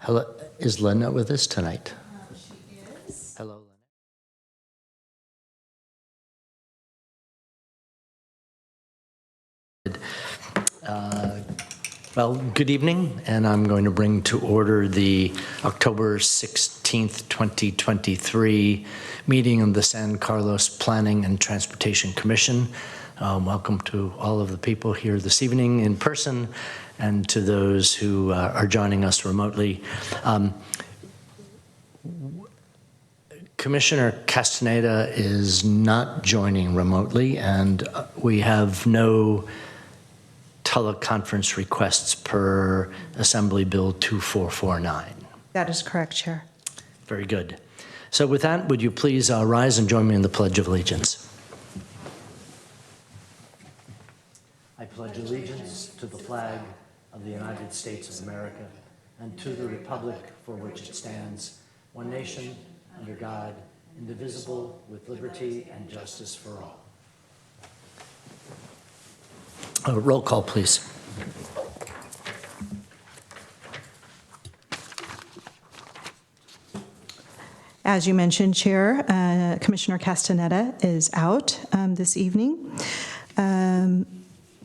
Hello, is Lynette with us tonight? She is. Hello, Lynette. Well, good evening, and I'm going to bring to order the October 16th, 2023 meeting of the San Carlos Planning and Transportation Commission. Welcome to all of the people here this evening in person and to those who are joining us remotely. Commissioner Castaneda is not joining remotely, and we have no teleconference requests per Assembly Bill 2449. That is correct, Chair. Very good. So with that, would you please rise and join me in the Pledge of Allegiance? I pledge allegiance to the flag of the United States of America and to the republic for which it stands, one nation, under God, indivisible, with liberty and justice for all. Roll call, please. As you mentioned, Chair, Commissioner Castaneda is out this evening.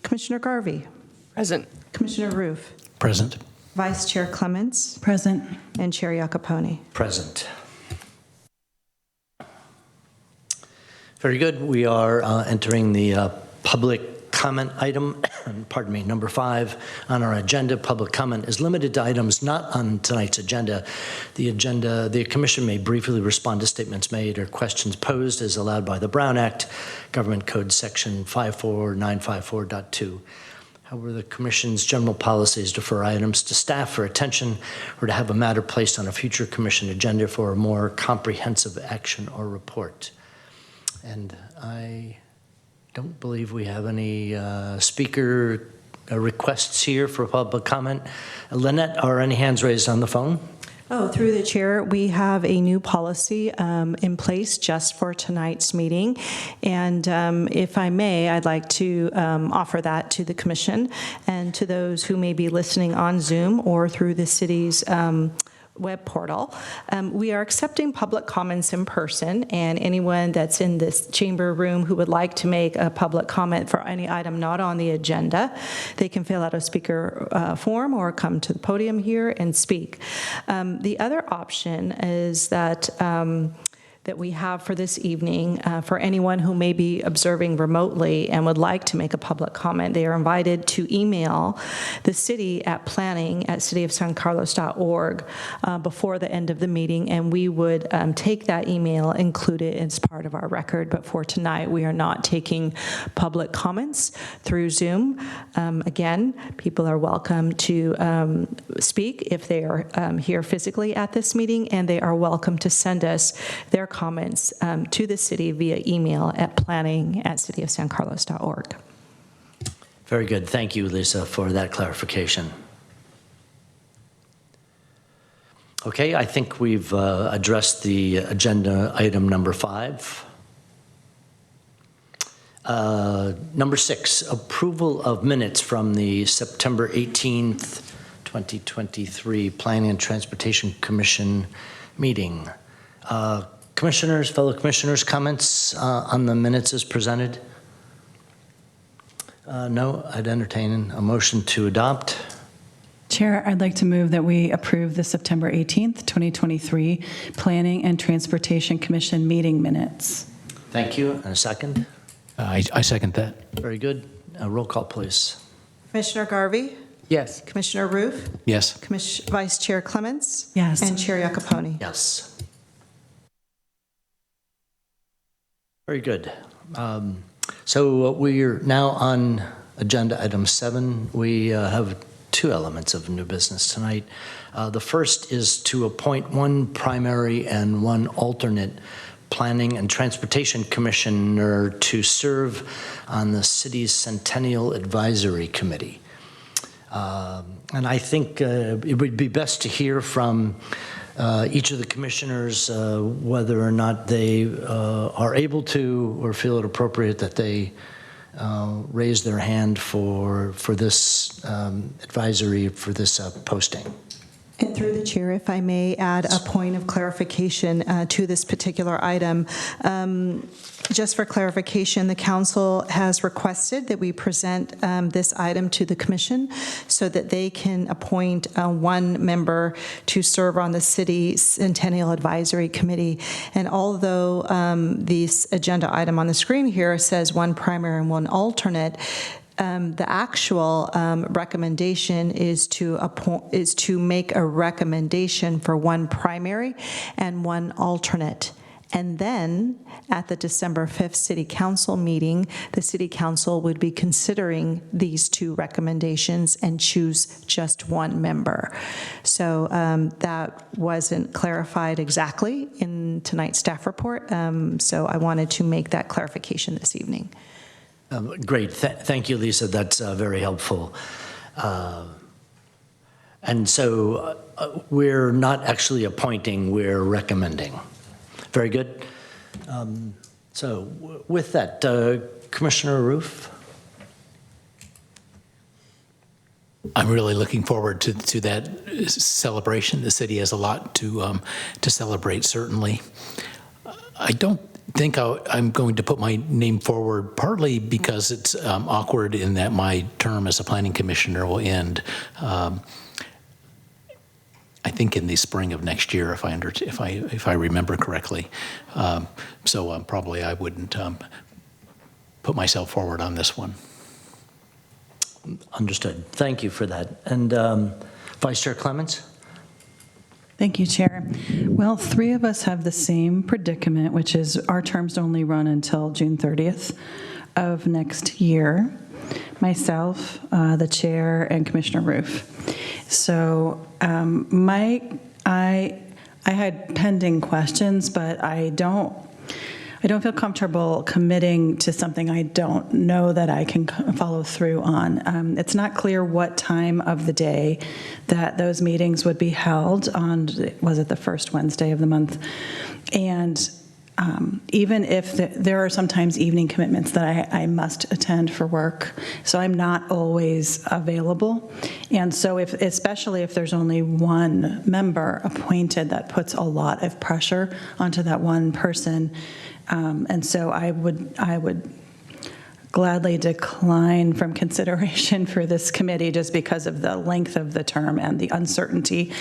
Commissioner Garvey. Present. Commissioner Roof. Present. Vice Chair Clements. Present. And Chair Iacopone. Present. Very good. We are entering the public comment item, pardon me, number 5 on our agenda. Public comment is limited to items not on tonight's agenda. The commission may briefly respond to statements made or questions posed as allowed by the Brown Act, Government Code Section 54954.2. However, the commission's general policy is to defer items to staff for attention or to have a matter placed on a future commission agenda for a more comprehensive action or report. And I don't believe we have any speaker requests here for public comment. Lynette, are any hands raised on the phone? Oh, through the chair, we have a new policy in place just for tonight's meeting. And if I may, I'd like to offer that to the commission and to those who may be listening on Zoom or through the city's web portal. We are accepting public comments in person, and anyone that's in this chamber room who would like to make a public comment for any item not on the agenda, they can fill out a speaker form or come to the podium here and speak. The other option is that that we have for this evening for anyone who may be observing remotely and would like to make a public comment. They are invited to email the city at planning@cityofsancarlos.org before the end of the meeting, and we would take that email, include it as part of our record. But for tonight, we are not taking public comments through Zoom. Again, people are welcome to speak if they are here physically at this meeting, and they are welcome to send us their comments to the city via email at planning@cityofsancarlos.org. Very good. Thank you, Lisa, for that clarification. Okay, I think we've addressed the agenda item number 5. Number 6, approval of minutes from the September 18th, 2023 Planning and Transportation Commission meeting. Commissioners, fellow commissioners, comments on the minutes as presented? No, I'd entertain a motion to adopt. Chair, I'd like to move that we approve the September 18th, 2023 Planning and Transportation Commission meeting minutes. Thank you. And a second? I second that. Very good. Roll call, please. Commissioner Garvey? Yes. Commissioner Roof? Yes. Vice Chair Clements? Yes. And Chair Iacopone? Yes. Very good. So we're now on agenda item 7. We have 2 elements of new business tonight. The first is to appoint 1 primary and 1 alternate Planning and Transportation Commissioner to serve on the city's Centennial Advisory Committee. And I think it would be best to hear from each of the commissioners whether or not they are able to or feel it appropriate that they raise their hand for this advisory, for this posting. And through the chair, if I may add a point of clarification to this particular item. Just for clarification, the council has requested that we present this item to the commission so that they can appoint one member to serve on the city Centennial Advisory Committee. And although this agenda item on the screen here says one primary and one alternate, the actual recommendation is to make a recommendation for one primary and one alternate. And then at the December 5th City Council meeting, the City Council would be considering these two recommendations and choose just one member. So that wasn't clarified exactly in tonight's staff report. So I wanted to make that clarification this evening. Great. Thank you, Lisa. That's very helpful. And so we're not actually appointing, we're recommending. Very good. So with that, Commissioner Roof? I'm really looking forward to that celebration. The city has a lot to celebrate, certainly. I don't think I'm going to put my name forward, partly because it's awkward in that my term as a planning commissioner will end, I think in the spring of next year, if I remember correctly. So probably I wouldn't put myself forward on this one. Understood. Thank you for that. And Vice Chair Clements? Thank you, Chair. Well, three of us have the same predicament, which is our terms only run until June 30th of next year. Myself, the Chair, and Commissioner Roof. So I had pending questions, but I don't feel comfortable committing to something I don't know that I can follow through on. It's not clear what time of the day that those meetings would be held on, was it the first Wednesday of the month? And even if there are sometimes evening commitments that I must attend for work, so I'm not always available. And so especially if there's only one member appointed, that puts a lot of pressure onto that one person. And so I would gladly decline from consideration for this committee just because of the length of the term and the uncertainty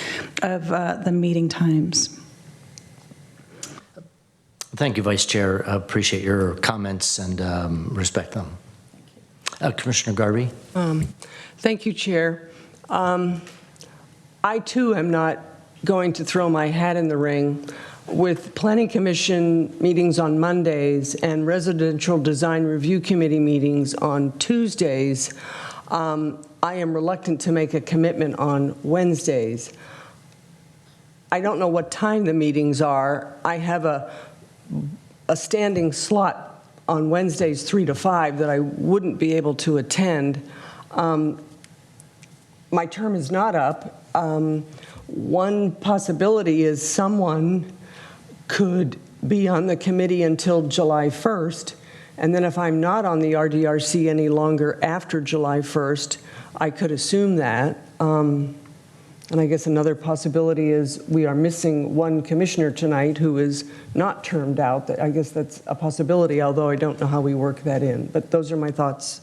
of the meeting times. Thank you, Vice Chair. Appreciate your comments and respect them. Commissioner Garvey? Thank you, Chair. I, too, am not going to throw my hat in the ring. With Planning Commission meetings on Mondays and Residential Design Review Committee meetings on Tuesdays, I am reluctant to make a commitment on Wednesdays. I don't know what time the meetings are. I have a standing slot on Wednesdays 3 to 5 that I wouldn't be able to attend. My term is not up. One possibility is someone could be on the committee until July 1st, and then if I'm not on the RDRC any longer after July 1st, I could assume that. And I guess another possibility is we are missing one commissioner tonight who is not termed out. I guess that's a possibility, although I don't know how we work that in. But those are my thoughts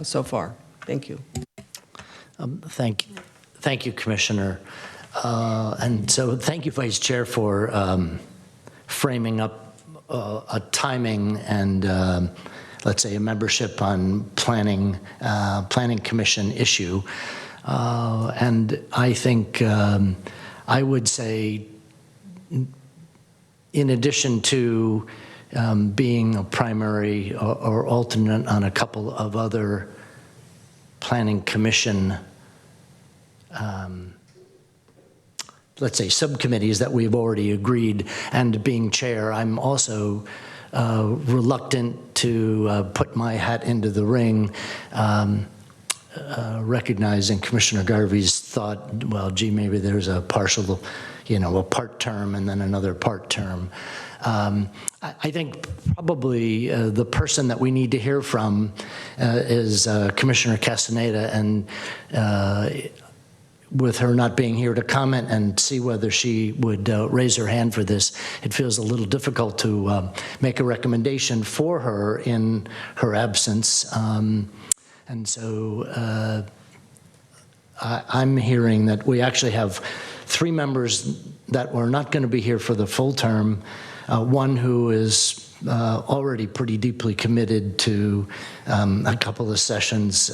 so far. Thank you. Thank you, Commissioner. And so thank you, Vice Chair, for framing up a timing and let's say a membership on planning commission issue. And I think I would say, in addition to being a primary or alternate on a couple of other planning commission, let's say subcommittees that we've already agreed, and being chair, I'm also reluctant to put my hat into the ring, recognizing Commissioner Garvey's thought, well, gee, maybe there's a partial, a part term and then another part term. I think probably the person that we need to hear from is Commissioner Castaneda, and with her not being here to comment and see whether she would raise her hand for this, it feels a little difficult to make a recommendation for her in her absence. And so I'm hearing that we actually have 3 members that were not going to be here for the full term, one who is already pretty deeply committed to a couple of sessions,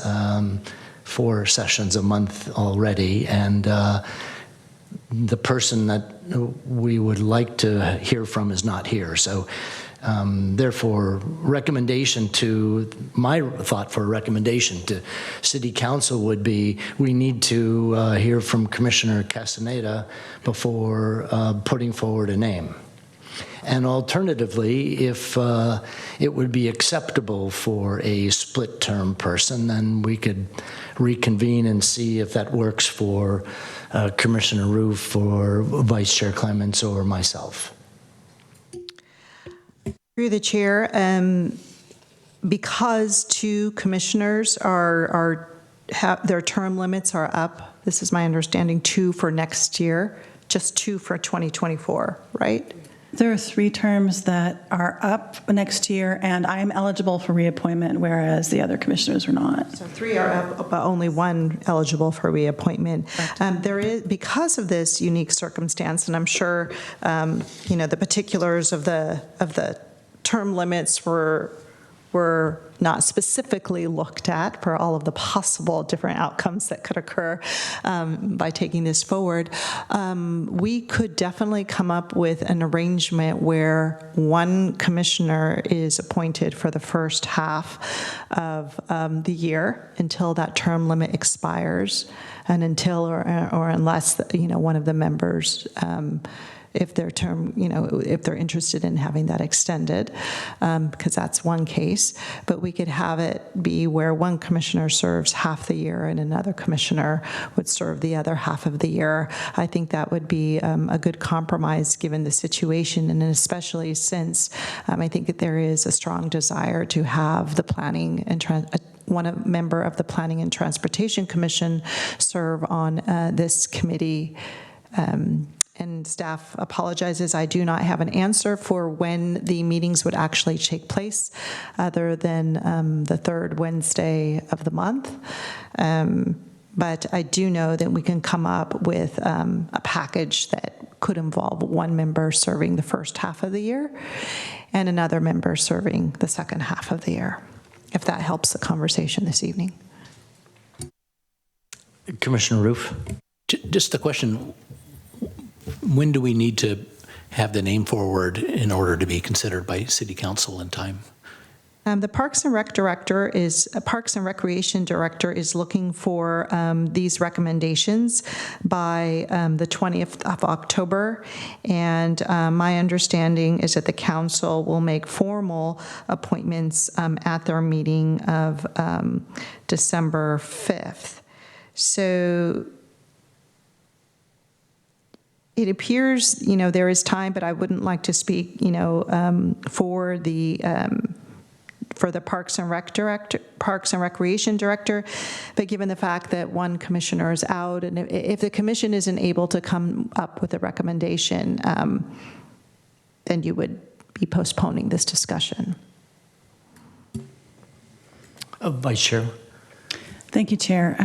4 sessions a month already, and the person that we would like to hear from is not here. So therefore, my thought for a recommendation to City Council would be we need to hear from Commissioner Castaneda before putting forward a name. And alternatively, if it would be acceptable for a split-term person, then we could reconvene and see if that works for Commissioner Roof or Vice Chair Clements or myself. Through the chair, because 2 commissioners have their term limits are up, this is my understanding, 2 for next year, just 2 for 2024, right? There are 3 terms that are up next year, and I'm eligible for reappointment, whereas the other commissioners are not. So 3 are up, but only 1 eligible for reappointment. There is, because of this unique circumstance, and I'm sure, the particulars of the term limits were not specifically looked at for all of the possible different outcomes that could occur by taking this forward. We could definitely come up with an arrangement where 1 commissioner is appointed for the first half of the year until that term limit expires, and until or unless one of the members if their term, if they're interested in having that extended, because that's one case. But we could have it be where 1 commissioner serves half the year and another commissioner would serve the other half of the year. I think that would be a good compromise given the situation, and especially since I think that there is a strong desire to have the planning and one member of the Planning and Transportation Commission serve on this committee. And staff apologizes, I do not have an answer for when the meetings would actually take place, other than the 3rd Wednesday of the month. But I do know that we can come up with a package that could involve 1 member serving the first half of the year and another member serving the second half of the year, if that helps the conversation this evening. Commissioner Roof? Just a question. When do we need to have the name forward in order to be considered by City Council in time? The Parks and Recreation Director is looking for these recommendations by the 20th of October, and my understanding is that the council will make formal appointments at their meeting of December 5th. So it appears, there is time, but I wouldn't like to speak, for the Parks and Recreation Director, but given the fact that 1 commissioner is out, and if the commission isn't able to come up with a recommendation, then you would be postponing this discussion. Vice Chair. Thank you, Chair.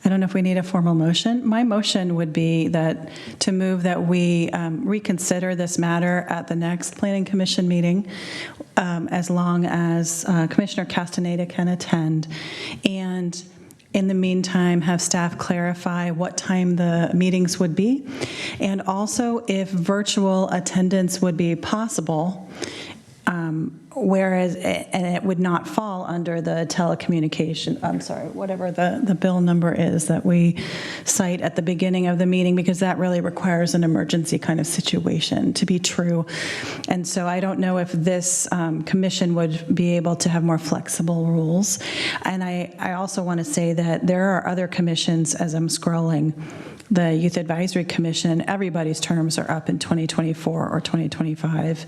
I don't know if we need a formal motion. My motion would be to move that we reconsider this matter at the next Planning Commission meeting, as long as Commissioner Castaneda can attend, and in the meantime have staff clarify what time the meetings would be, and also if virtual attendance would be possible, and it would not fall under the whatever the bill number is that we cite at the beginning of the meeting, because that really requires an emergency kind of situation to be true. And so I don't know if this commission would be able to have more flexible rules. And I also want to say that there are other commissions, as I'm scrolling, the Youth Advisory Commission, everybody's terms are up in 2024 or 2025.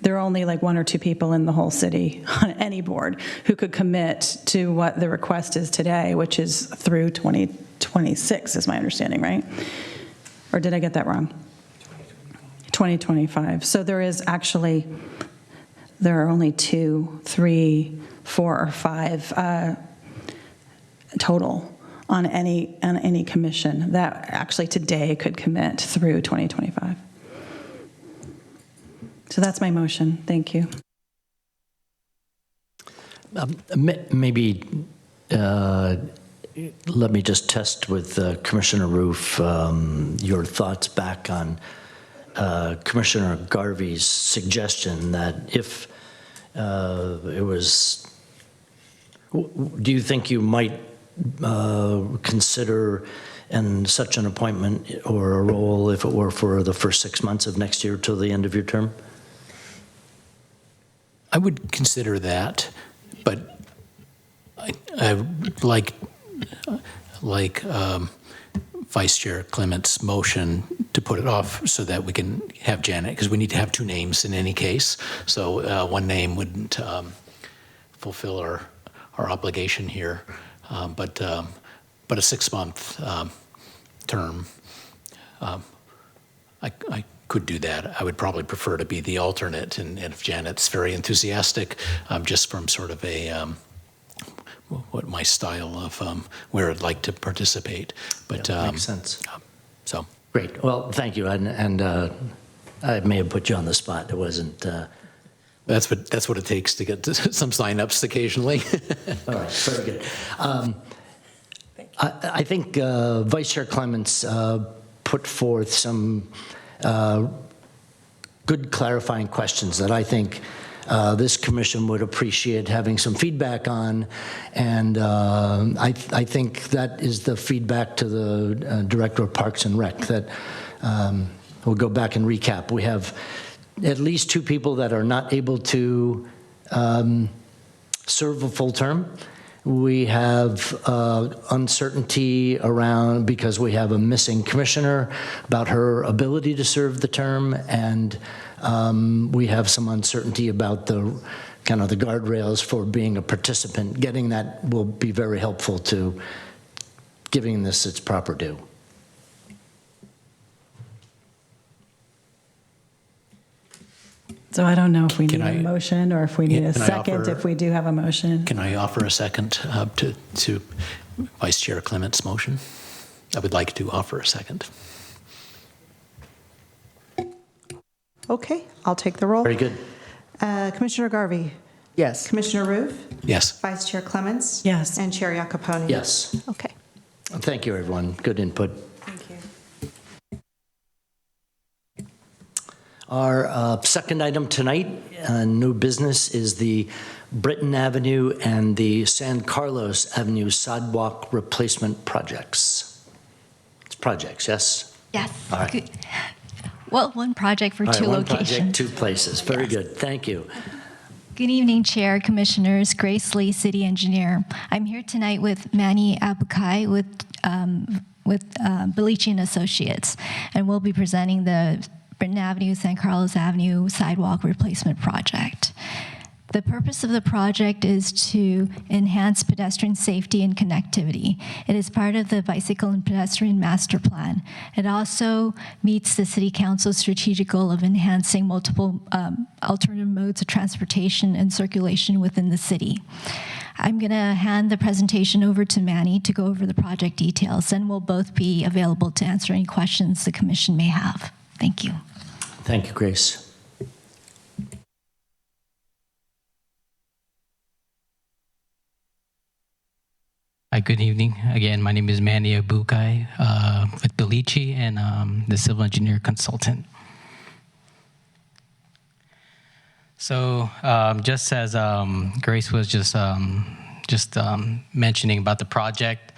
there are only like 1 or 2 people in the whole city on any board who could commit to what the request is today, which is through 2026, is my understanding, right? Or did I get that wrong? 2025. So there are only 2, 3, 4, or 5 total on any commission that actually today could commit through 2025. So that's my motion. Thank you. Maybe let me just test with Commissioner Roof your thoughts back on Commissioner Garvey's suggestion that if it was, do you think you might consider in such an appointment or a role if it were for the first 6 months of next year till the end of your term? I would consider that, but I like Vice Chair Clement's motion to put it off so that we can have Janet, because we need to have 2 names in any case. So one name wouldn't fulfill our obligation here, but a 6-month term, I could do that. I would probably prefer to be the alternate, and if Janet's very enthusiastic, just from sort of a what my style of where I'd like to participate. But Yeah, makes sense. So Great. Well, thank you. And I may have put you on the spot. It wasn't. that's what it takes to get to some signups occasionally. All right. Very good. I think Vice Chair Clements put forth some good clarifying questions that I think this commission would appreciate having some feedback on, and I think that is the feedback to the Director of Parks and Rec that we'll go back and recap. We have at least 2 people that are not able to serve a full term. We have uncertainty around, because we have a missing commissioner, about her ability to serve the term, and we have some uncertainty about the kind of the guardrails for being a participant. Getting that will be very helpful to giving this its proper due. So I don't know if we Can need a I- motion or if we need a Can I second, offer- if we do have a motion. Can I offer a second to Vice Chair Clement's motion? I would like to offer a second. Okay, I'll take the roll. Very good. Commissioner Garvey, Yes. Commissioner Roof, Yes. Vice Chair Clements. Yes. And Chair Iacoponi. Yes. Okay. Thank you, everyone. Good input. Thank you. Our second item tonight, new business, is the Britton Avenue and the San Carlos Avenue sidewalk replacement projects. It's projects, yes? Yes. All right. Good. Well, one project for All right, 2 one locations. project, 2 places. Very Yes. good. Thank you. Good evening, Chair, Commissioners. Grace Lee, City Engineer. I'm here tonight with Manny Abukai with Bellici and Associates, and we'll be presenting the Britton Avenue, San Carlos Avenue sidewalk replacement project. The purpose of the project is to enhance pedestrian safety and connectivity. It is part of the Bicycle and Pedestrian Master Plan. It also meets the City Council's strategic goal of enhancing multiple alternative modes of transportation and circulation within the city. I'm going to hand the presentation over to Manny to go over the project details, and we'll both be available to answer any questions the Commission may have. Thank you. Thank you, Grace. Hi, good evening. Again, my name is Manny Abukai with Bellici, and the civil engineer consultant. So just as Grace was just mentioning about the project,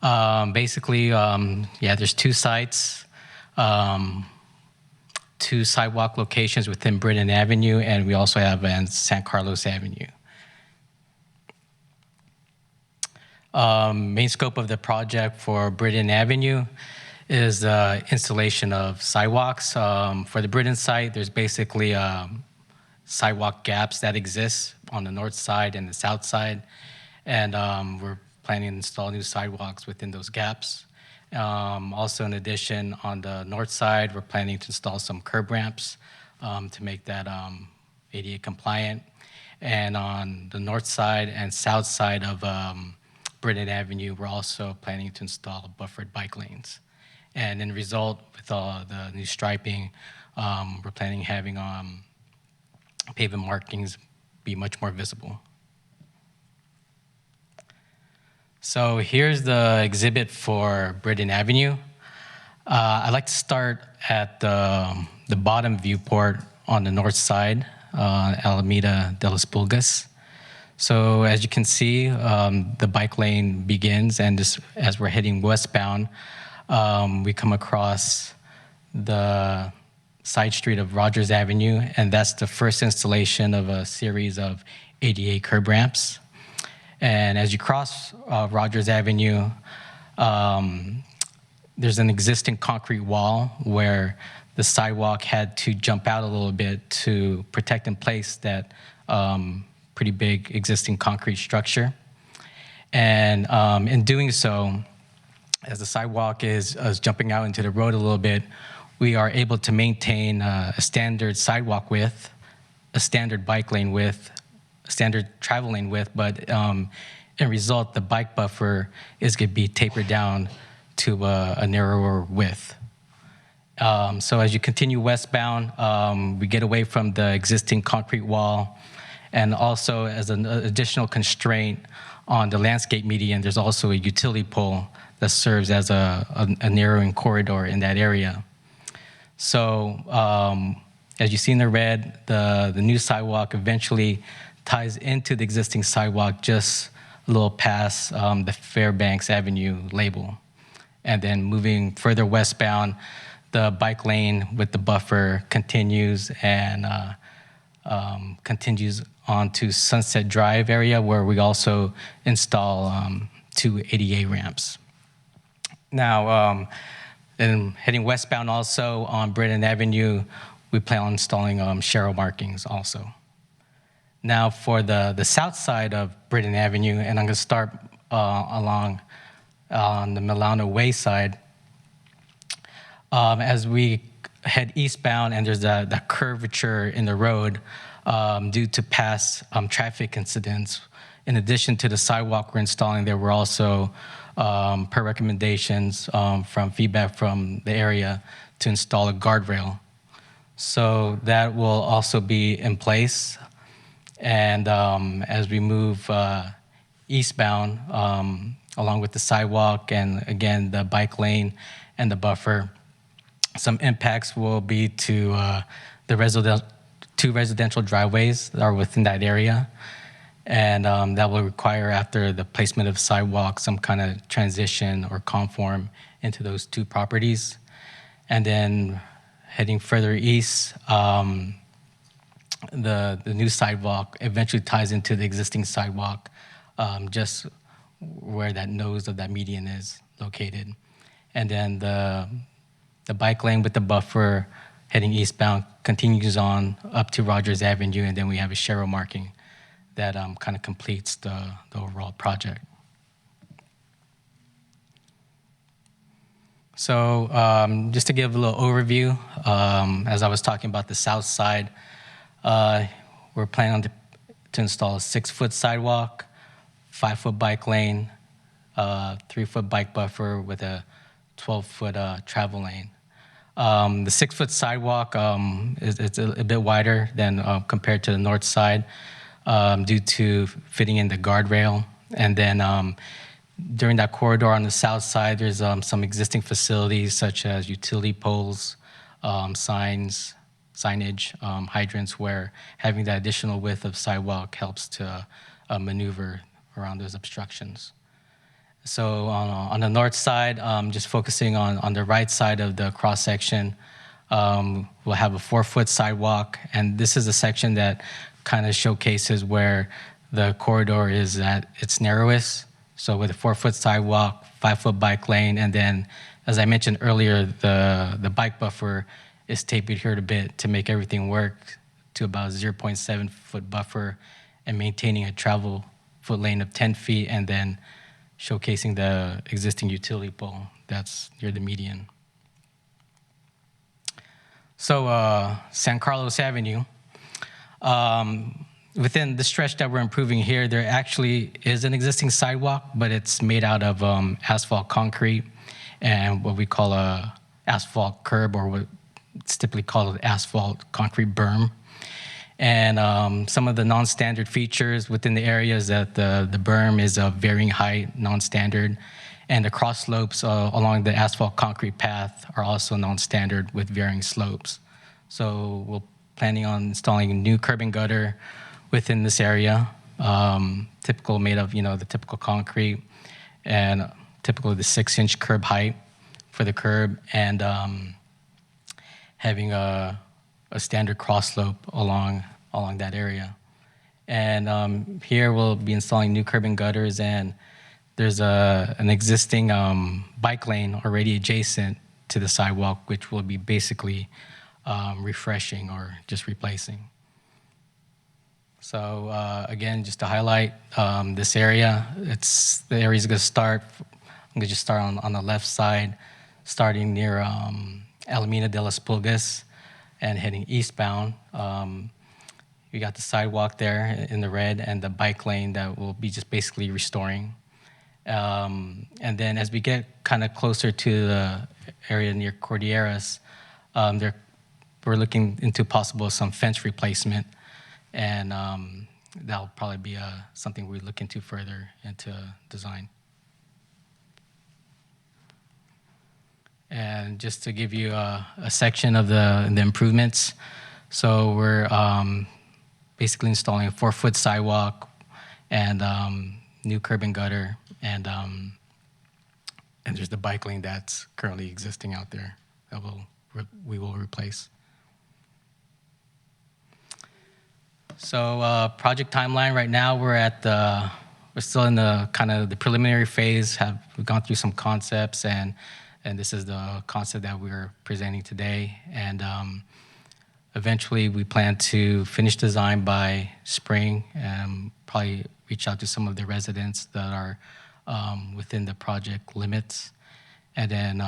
basically, there's 2 sites, 2 sidewalk locations within Britton Avenue, and we also have in San Carlos Avenue. Main scope of the project for Britton Avenue is the installation of sidewalks. For the Britton site, there's basically sidewalk gaps that exist on the north side and the south side. And we're planning to install new sidewalks within those gaps. Also, in addition, on the north side, we're planning to install some curb ramps to make that ADA compliant. And on the north side and south side of Britton Avenue, we're also planning to install buffered bike lanes. And in result, with all the new striping, we're planning having pavement markings be much more visible. So here's the exhibit for Britton Avenue. I'd like to start at the bottom viewport on the north side, Alameda de las Pulgas. So as you can see, the bike lane begins, and as we're heading westbound, we come across the side street of Rogers Avenue, and that's the first installation of a series of ADA curb ramps. And as you cross Rogers Avenue, there's an existing concrete wall where the sidewalk had to jump out a little bit to protect and place that pretty big existing concrete structure. And in doing so, as the sidewalk is jumping out into the road a little bit, we are able to maintain a standard sidewalk width, a standard bike lane width, standard travel lane width, but in result, the bike buffer is going to be tapered down to a narrower width. So as you continue westbound, we get away from the existing concrete wall, and also as an additional constraint on the landscape median, there's also a utility pole that serves as a narrowing corridor in that area. So as you see in the red, the new sidewalk eventually ties into the existing sidewalk just a little past the Fairbanks Avenue label. And then moving further westbound, the bike lane with the buffer continues and continues onto Sunset Drive area, where we also install 2 ADA ramps. Now, then heading westbound also on Britton Avenue, we plan on installing Sharrow markings also. Now for the south side of Britton Avenue, and I'm going to start along on the Milano Way side. As we head eastbound, and there's that curvature in the road due to past traffic incidents. In addition to the sidewalk we're installing there, we're also, per recommendations from feedback from the area, to install a guardrail. So that will also be in place. And as we move eastbound, along with the sidewalk and again the bike lane and the buffer, some impacts will be to the 2 residential driveways that are within that area. And that will require, after the placement of sidewalks, some kind of transition or conform into those 2 properties. And then heading further east, the new sidewalk eventually ties into the existing sidewalk, just where that nose of that median is located. And then the bike lane with the buffer heading eastbound continues on up to Rogers Avenue, and then we have a Sharrow marking that kind of completes the overall project. So just to give a little overview, as I was talking about the south side, we're planning to install a 6-foot sidewalk, 5-foot bike lane, 3-foot bike buffer with a 12-foot travel lane. The 6-foot sidewalk it's a bit wider than compared to the north side due to fitting in the guardrail. And then during that corridor on the south side, there's some existing facilities such as utility poles, signage, hydrants, where having that additional width of sidewalk helps to maneuver around those obstructions. So on the north side, just focusing on the right side of the cross section, we'll have a 4-foot sidewalk, and this is a section that kind of showcases where the corridor is at its narrowest. So with a 4-foot sidewalk, 5-foot bike lane, and then, as I mentioned earlier, the bike buffer is tapered here a bit to make everything work to about 0.7 foot buffer and maintaining a travel foot lane of 10 feet, and then showcasing the existing utility pole that's near the median. So San Carlos Avenue, within the stretch that we're improving here, there actually is an existing sidewalk, but it's made out of asphalt concrete and what we call a asphalt curb, or what's typically called an asphalt concrete berm. And some of the non-standard features within the area is that the berm is of varying height, non-standard, and the cross slopes along the asphalt concrete path are also non-standard with varying slopes. So we're planning on installing a new curb and gutter within this area, typical made of, the typical concrete, and typical the 6-inch curb height for the curb, and having a standard cross slope along that area. And here we'll be installing new curb and gutters, and there's an existing bike lane already adjacent to the sidewalk, which will be basically refreshing or just replacing. So again, just to highlight this area, the area's going to start. I'm going to just start on the left side, starting near Alameda de las Pulgas and heading eastbound. We got the sidewalk there in the red and the bike lane that we'll be just basically restoring. And then as we get kind of closer to the area near Cordilleras, we're looking into possible some fence replacement, and that'll probably be something we look into further into design. And just to give you a section of the improvements, so we're basically installing a 4-foot sidewalk and new curb and gutter, and there's the bike lane that's currently existing out there that we will replace. So project timeline right now, we're still in the kind of the preliminary phase. We've gone through some concepts, and this is the concept that we're presenting today. And eventually we plan to finish design by spring and probably reach out to some of the residents that are within the project limits, and then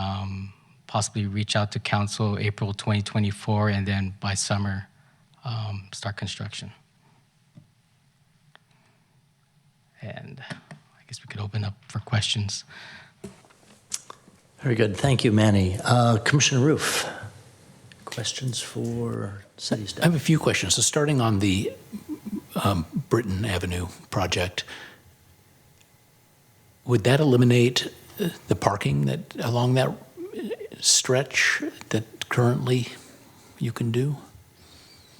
possibly reach out to council April 2024, and then by summer start construction. And I guess we could open up for questions. Very good. Thank you, Manny. Commissioner Roof, questions for city I staff? have a few questions. So starting on the Britton Avenue project, would that eliminate the parking that along that stretch that currently you can do?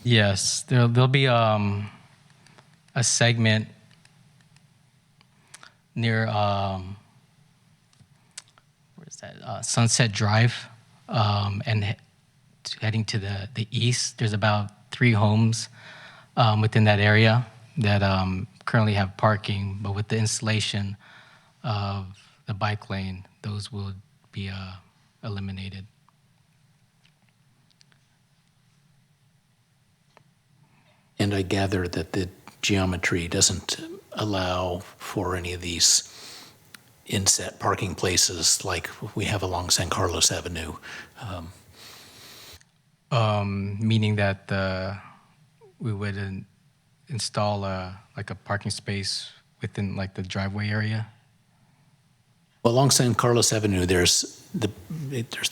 Yes, there'll be a segment near where's that? Sunset Drive, and heading to the east. There's about 3 homes within that area that currently have parking, but with the installation of the bike lane, those will be eliminated. And I gather that the geometry doesn't allow for any of these inset parking places like we have along San Carlos Avenue. Meaning that we would install like a parking space within like the driveway area. Well, along San Carlos Avenue, there's the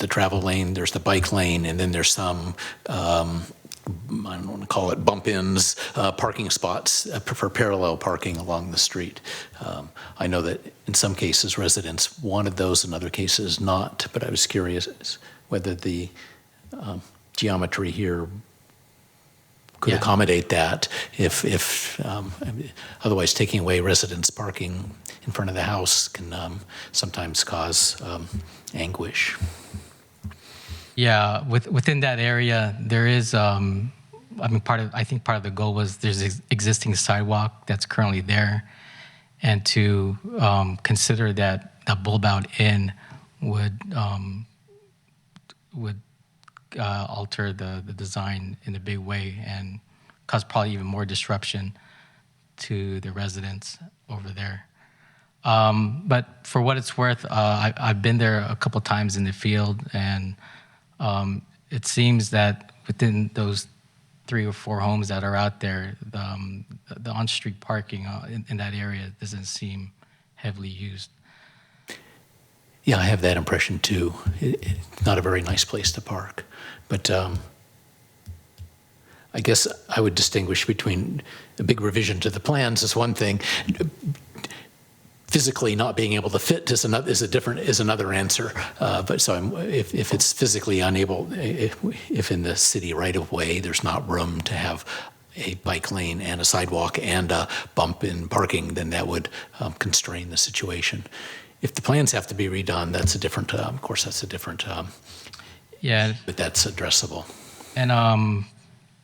travel lane, there's the bike lane, and then there's some I don't want to call it bump-ins, parking spots for parallel parking along the street. I know that in some cases residents wanted those, in other cases not, but I was curious whether the geometry here could accommodate that if otherwise taking away residents' parking in front of the house can sometimes cause anguish. Yeah, within that area, there is. I think part of the goal was there's existing sidewalk that's currently there, and to consider that bulb out in would alter the design in a big way and cause probably even more disruption to the residents over there. But for what it's worth, I've been there a couple times in the field, and it seems that within those 3 or 4 homes that are out there, the on-street parking in that area doesn't seem heavily used. Yeah, I have that impression too. It's not a very nice place to park. But I guess I would distinguish between a big revision to the plans is one thing. Physically not being able to fit is another answer. But so if it's physically unable, if in the city right of way there's not room to have a bike lane and a sidewalk and a bump in parking, then that would constrain the situation. If the plans have to be redone, that's a different. Of course, that's a different. Yeah, but that's addressable. and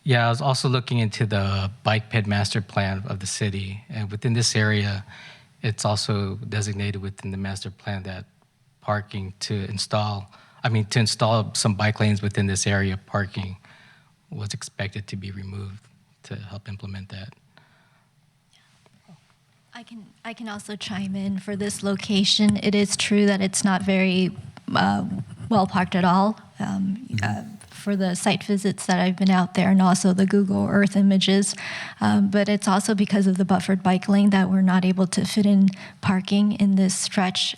yeah, I was also looking into the bike ped master plan of the city, and within this area, it's also designated within the master plan that parking to install some bike lanes within this area, parking was expected to be removed to help implement that. I can also chime in for this location. It is true that it's not very well parked at all. For the site visits that I've been out there, and also the Google Earth images, but it's also because of the buffered bike lane that we're not able to fit in parking in this stretch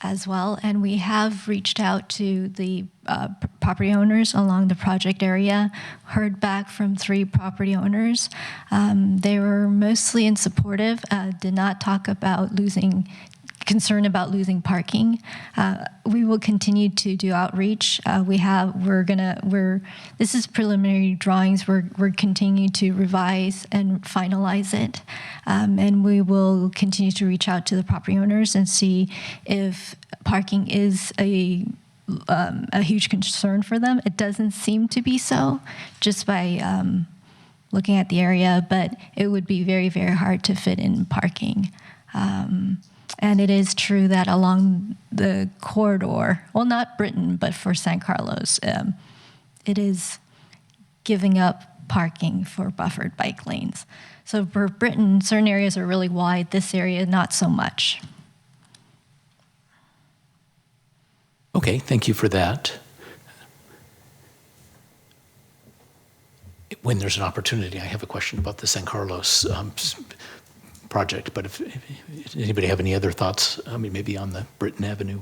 as well. And we have reached out to the property owners along the project area, heard back from 3 property owners. They were mostly in supportive, did not talk about concern about losing parking. We will continue to do outreach. This is preliminary drawings. We're continuing to revise and finalize it. And we will continue to reach out to the property owners and see if parking is a huge concern for them. It doesn't seem to be so, just by looking at the area, but it would be very, very hard to fit in parking. And it is true that along the corridor, well, not Britain, but for San Carlos, it is giving up parking for buffered bike lanes. So for Britain, certain areas are really wide. This area, not so much. Okay, thank you for that. When there's an opportunity, I have a question about the San Carlos project, but if anybody have any other thoughts, maybe on the Britain Avenue.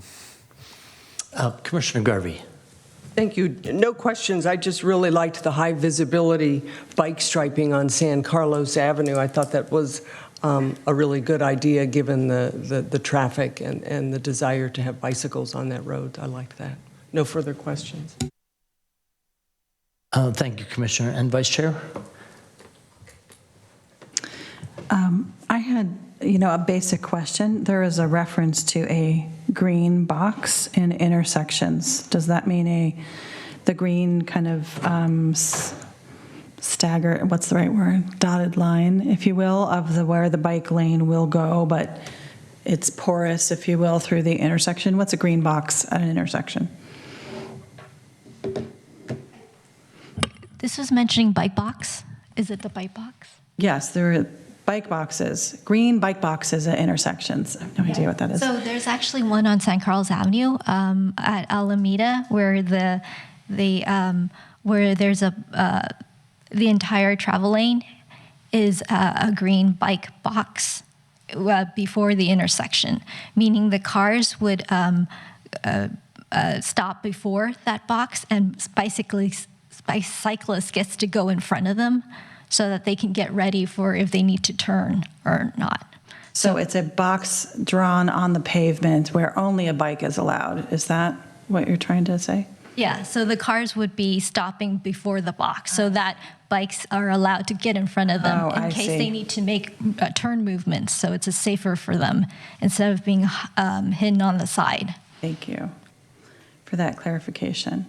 Commissioner Garvey. Thank you. No questions. I just really liked the high visibility bike striping on San Carlos Avenue. I thought that was a really good idea given the traffic and the desire to have bicycles on that road. I liked that. No further questions. Thank you, Commissioner. And Vice Chair? I had, a basic question. There is a reference to a green box in intersections. Does that mean the green kind of stagger, what's the right word? Dotted line, if you will, of where the bike lane will go, but it's porous, if you will, through the intersection? What's a green box at an intersection? This was mentioning bike box. Is it the bike box? Yes, there are bike boxes, green bike boxes at intersections. I have no idea what that is. So there's actually one on San Carlos Avenue at Alameda where where there's the entire travel lane is a green bike box before the intersection, meaning the cars would stop before that box, and cyclists gets to go in front of them so that they can get ready for if they need to turn or not. So it's a box drawn on the pavement where only a bike is allowed. Is that what you're trying to say? Yeah, so the cars would be stopping before the box so that bikes are allowed to get in front of them in case they need to make turn movements. So it's safer for them instead of being hidden on the side. Thank you for that clarification.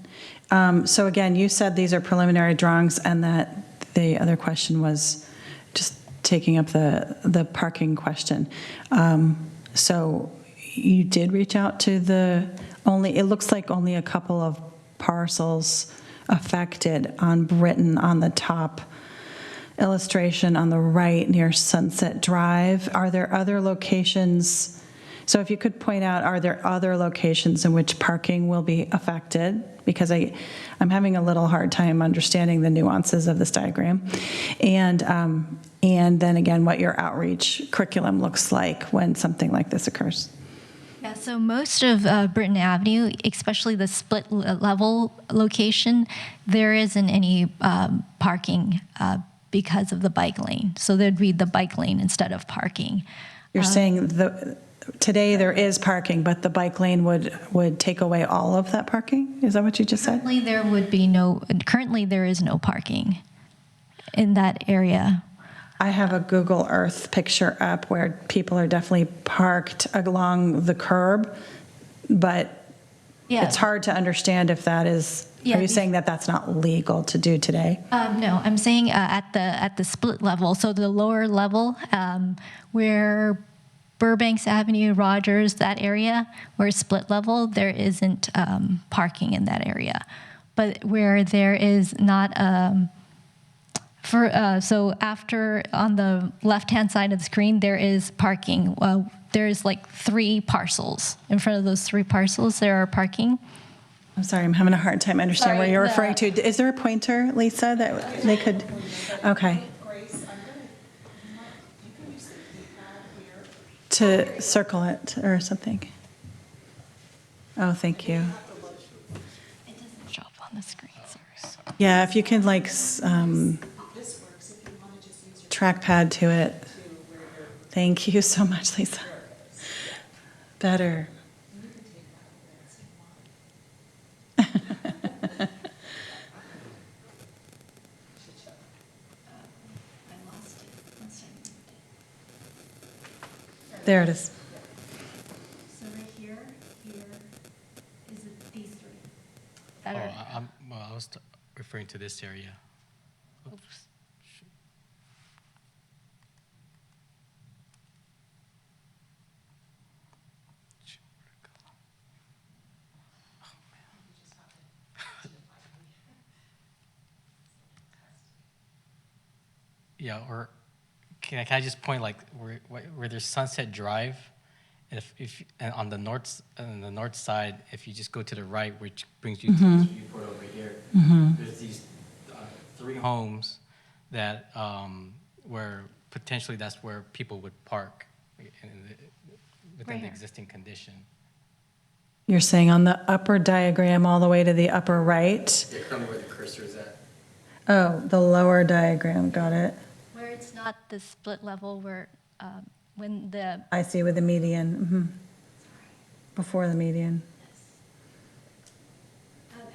So again, you said these are preliminary drawings, and that the other question was just taking up the parking question. So you did reach out to it looks like only a couple of parcels affected on Britain on the top illustration on the right near Sunset Drive. Are there other locations? So if you could point out, are there other locations in which parking will be affected? Because I'm having a little hard time understanding the nuances of this diagram. And then again, what your outreach curriculum looks like when something like this occurs. Yeah, so most of Britton Avenue, especially the split level location, there isn't any parking because of the bike lane. So there'd be the bike lane instead of parking. You're saying today there is parking, but the bike lane would take away all of that parking? Is that what you just said? Currently there is no parking in that area. I have a Google Earth picture up where people are definitely parked along the curb, but Yeah. it's hard to understand if that is, Yeah, are you saying that that's not legal to do today? No, I'm saying at the split level, so the lower level where Burbanks Avenue, Rogers, that area, where it's split level, there isn't parking in that area. But where there is not, so after on the left-hand side of the screen, there is parking. There's like 3 parcels. In front of those 3 parcels, there are parking. I'm sorry, I'm having a hard time understanding what Sorry, you're the- referring to. Is there a pointer, Lisa, that they could? Okay. To circle it or something. Oh, thank you. It doesn't show up on the screen, sorry. Yeah, if you can like trackpad to it. Thank you so much, Lisa. Better. There it is. So right here, is it these 3? Oh, That are, I was referring to this area. Oops. Yeah, or can I just point like where there's Sunset Drive, and and on the north side, if you just go to the right, which brings you to this viewport over here, there's these 3 homes that where potentially that's where people would park within the Right. existing condition. You're saying on the upper diagram all the way to the upper right? Yeah, currently where the cursor is at. Oh, the lower diagram, got it. where it's not the split level where, when the, I see with the median, before the median.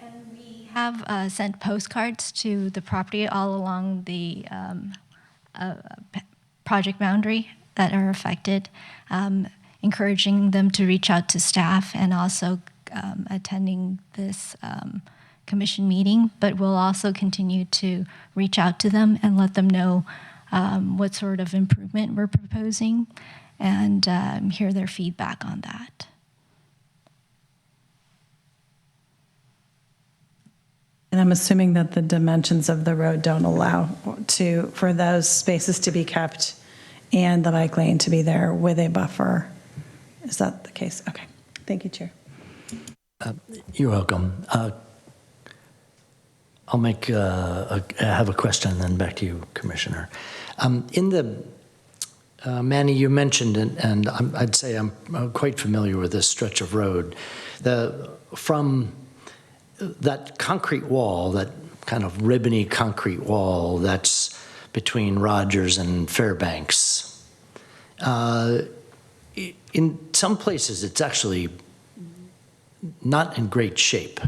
and we have sent postcards to the property all along the project boundary that are affected, encouraging them to reach out to staff and also attending this commission meeting. But we'll also continue to reach out to them and let them know what sort of improvement we're proposing and hear their feedback on that. And I'm assuming that the dimensions of the road don't allow for those spaces to be kept and the bike lane to be there with a buffer. Is that the case? Okay. Thank you, Chair. You're welcome. I'll have a question and then back to you, Commissioner. In the, Manny, you mentioned, and I'd say I'm quite familiar with this stretch of road, from that concrete wall, that kind of ribbony concrete wall that's between Rogers and Fairbanks. In some places, it's actually not in great shape.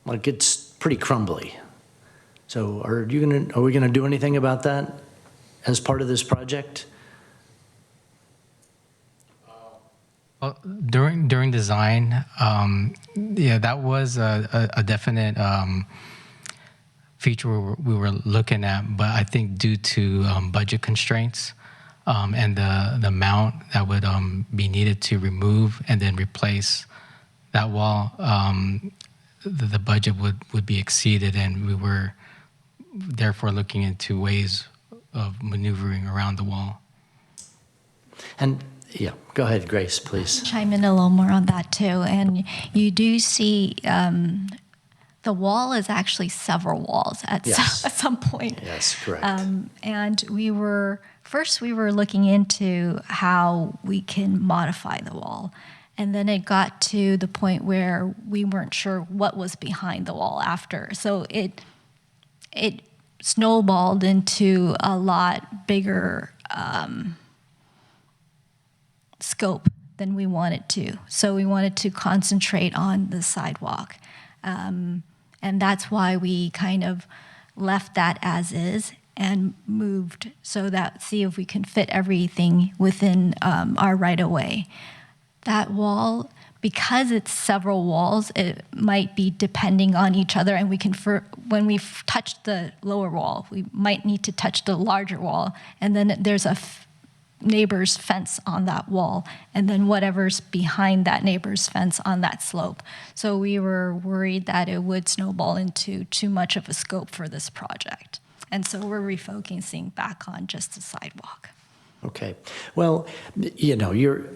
Like, it's pretty crumbly. So are we gonna do anything about that as part of this project? Well, during design, yeah, that was a definite feature we were looking at, but I think due to budget constraints and the amount that would be needed to remove and then replace that wall, the budget would be exceeded, and we were therefore looking into ways of maneuvering around the wall. And, yeah, go ahead, Grace, please. Chime in a little more on that too. And you do see the wall is actually several walls at, Yes. at some point. Yes, correct. And we were looking into how we can modify the wall. And then it got to the point where we weren't sure what was behind the wall after. So it snowballed into a lot bigger scope than we wanted to. So we wanted to concentrate on the sidewalk. And that's why we kind of left that as is and moved so that, see if we can fit everything within our right-of-way. That wall, because it's several walls, it might be depending on each other, and we can, when we've touched the lower wall, we might need to touch the larger wall, and then there's a neighbor's fence on that wall, and then whatever's behind that neighbor's fence on that slope. So we were worried that it would snowball into too much of a scope for this project. And so we're refocusing back on just the sidewalk. Okay. Well, you know, your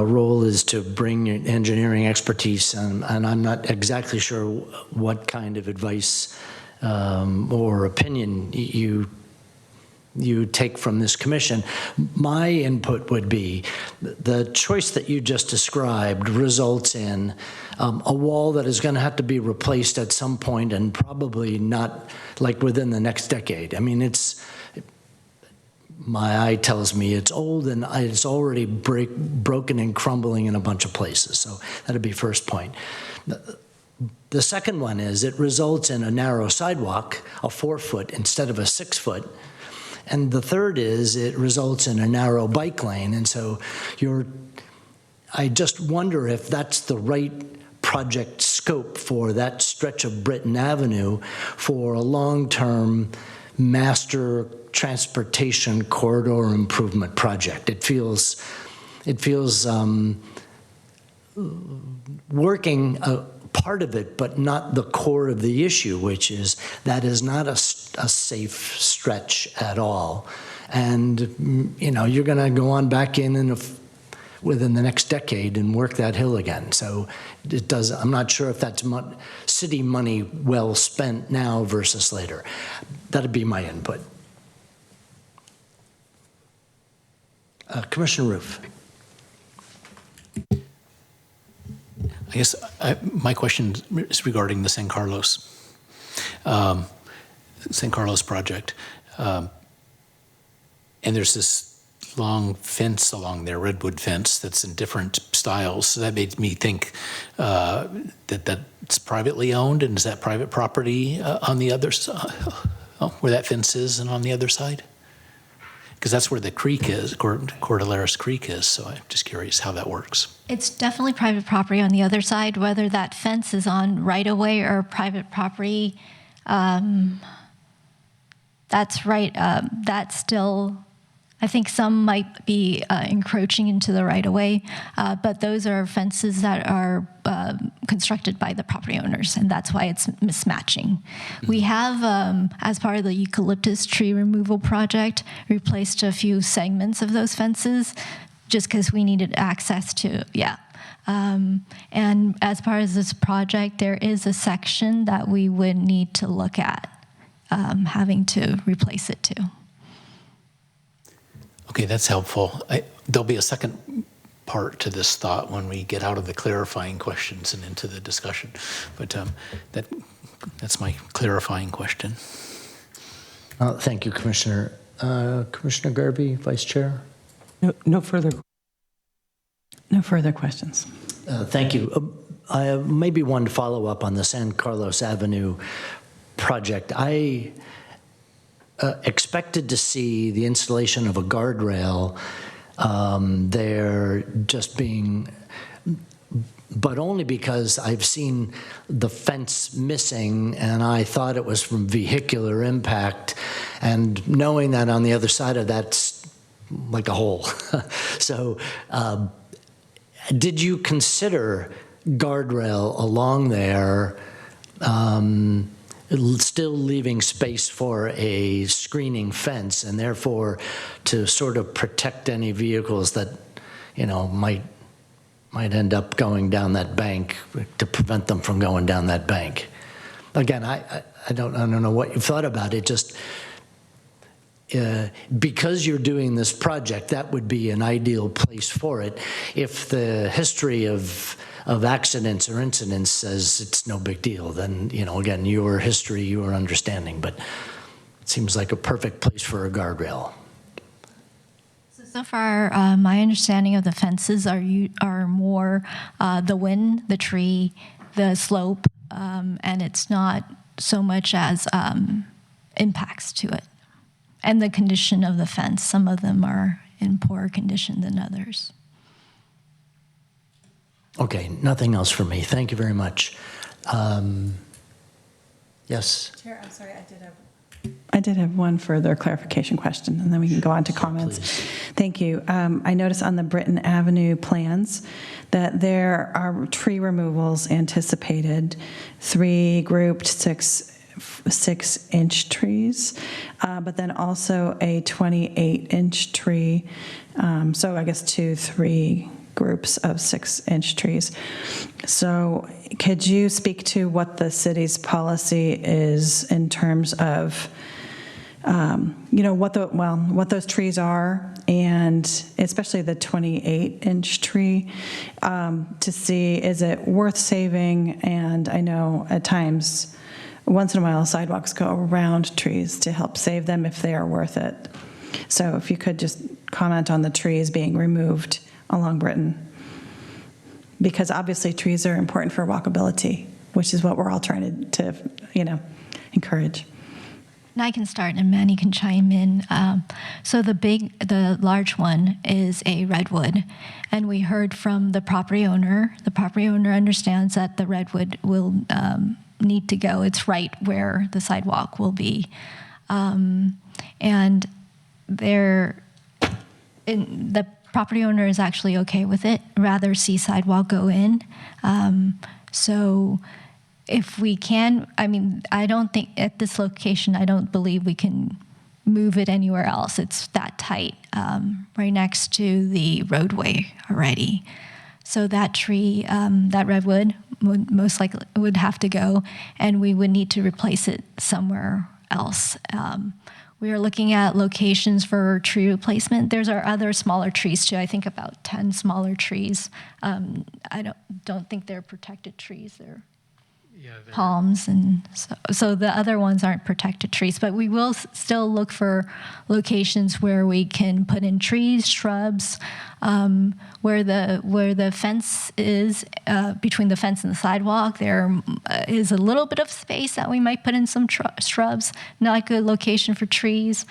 role is to bring your engineering expertise, and I'm not exactly sure what kind of advice or opinion you take from this commission. My input would be the choice that you just described results in a wall that is going to have to be replaced at some point, and probably not like within the next decade. I mean, my eye tells me it's old and it's already broken and crumbling in a bunch of places. So that'd be first point. The second one is it results in a narrow sidewalk, a 4-foot instead of a 6-foot. And the third is it results in a narrow bike lane. And so I just wonder if that's the right project scope for that stretch of Britton Avenue for a long-term master transportation corridor improvement project. It feels working part of it, but not the core of the issue, which is that is not a safe stretch at all. And, you know, you're going to go on back in within the next decade and work that hill again. So I'm not sure if that's city money well spent now versus later. That'd be my input. Commissioner Roof. I guess my question is regarding the San Carlos project. And there's this long fence along there, redwood fence, that's in different styles. So that made me think that that's privately owned, and is that private property on the other side, where that fence is and on the other side? Because that's where the creek is, Cordilleras Creek is, so I'm just curious how that works. It's definitely private property on the other side. Whether that fence is on right-of-way or private property, that's right. That's still, I think some might be encroaching into the right-of-way, but those are fences that are constructed by the property owners, and that's why it's mismatching. We have, as part of the eucalyptus tree removal project, replaced a few segments of those fences just because we needed access to, and as part of this project, there is a section that we would need to look at having to replace it too. Okay, that's helpful. There'll be a second part to this thought when we get out of the clarifying questions and into the discussion. But that's my clarifying question. Thank you, Commissioner. Commissioner Garvey, Vice Chair? No further. No further questions. Thank you. I have maybe one follow-up on the San Carlos Avenue project. I expected to see the installation of a guardrail there just being, but only because I've seen the fence missing and I thought it was from vehicular impact, and knowing that on the other side of that's like a hole. So did you consider guardrail along there still leaving space for a screening fence, and therefore to sort of protect any vehicles that, might end up going down that bank, to prevent them from going down that bank. Again, I don't know what you've thought about it, just because you're doing this project, that would be an ideal place for it. If the history of accidents or incidents says it's no big deal, then, again, your history, your understanding, but it seems like a perfect place for a guardrail. So far, my understanding of the fences are more the wind, the tree, the slope, and it's not so much as impacts to it. And the condition of the fence. Some of them are in poorer condition than others. Okay, nothing else for me. Thank you very much. Yes? Chair, I'm sorry, I did have one further clarification question, and then we can go on to comments. Please. Thank you. I noticed on the Britton Avenue plans that there are tree removals anticipated, 3 grouped 6-inch trees, but then also a 28-inch tree. So I guess 3 groups of 6-inch trees. So could you speak to what the city's policy is in terms of, what those trees are, and especially the 28-inch tree, to see, is it worth saving? And I know at times, once in a while, sidewalks go around trees to help save them if they are worth it. So if you could just comment on the trees being removed along Britton, because obviously trees are important for walkability, which is what we're all trying to encourage. And I can start, and Manny can chime in. So the large one is a redwood, and we heard from the property owner. The property owner understands that the redwood will need to go. It's right where the sidewalk will be, and the property owner is actually okay with it. Rather see sidewalk go in. So if we can, I don't think at this location, I don't believe we can move it anywhere else. It's that tight, right next to the roadway already. So that tree, that redwood, would most likely would have to go, and we would need to replace it somewhere else. We are looking at locations for tree replacement. There's our other smaller trees too. I think about 10 smaller trees. I don't think they're protected trees. They're palms, and so the other ones aren't protected trees. But we will still look for locations where we can put in trees, shrubs, where the fence is, between the fence and the sidewalk. There is a little bit of space that we might put in some shrubs, not a good location for trees.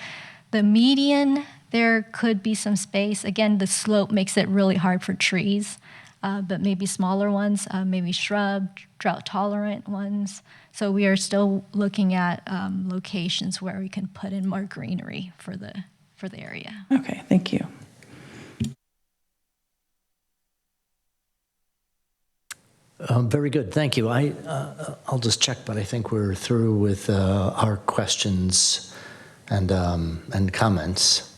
The median, there could be some space. Again, the slope makes it really hard for trees. But maybe smaller ones, maybe shrub, drought-tolerant ones. So we are still looking at locations where we can put in more greenery for the area. Okay, thank you. Very good, thank you. I'll just check, but I think we're through with our questions and comments.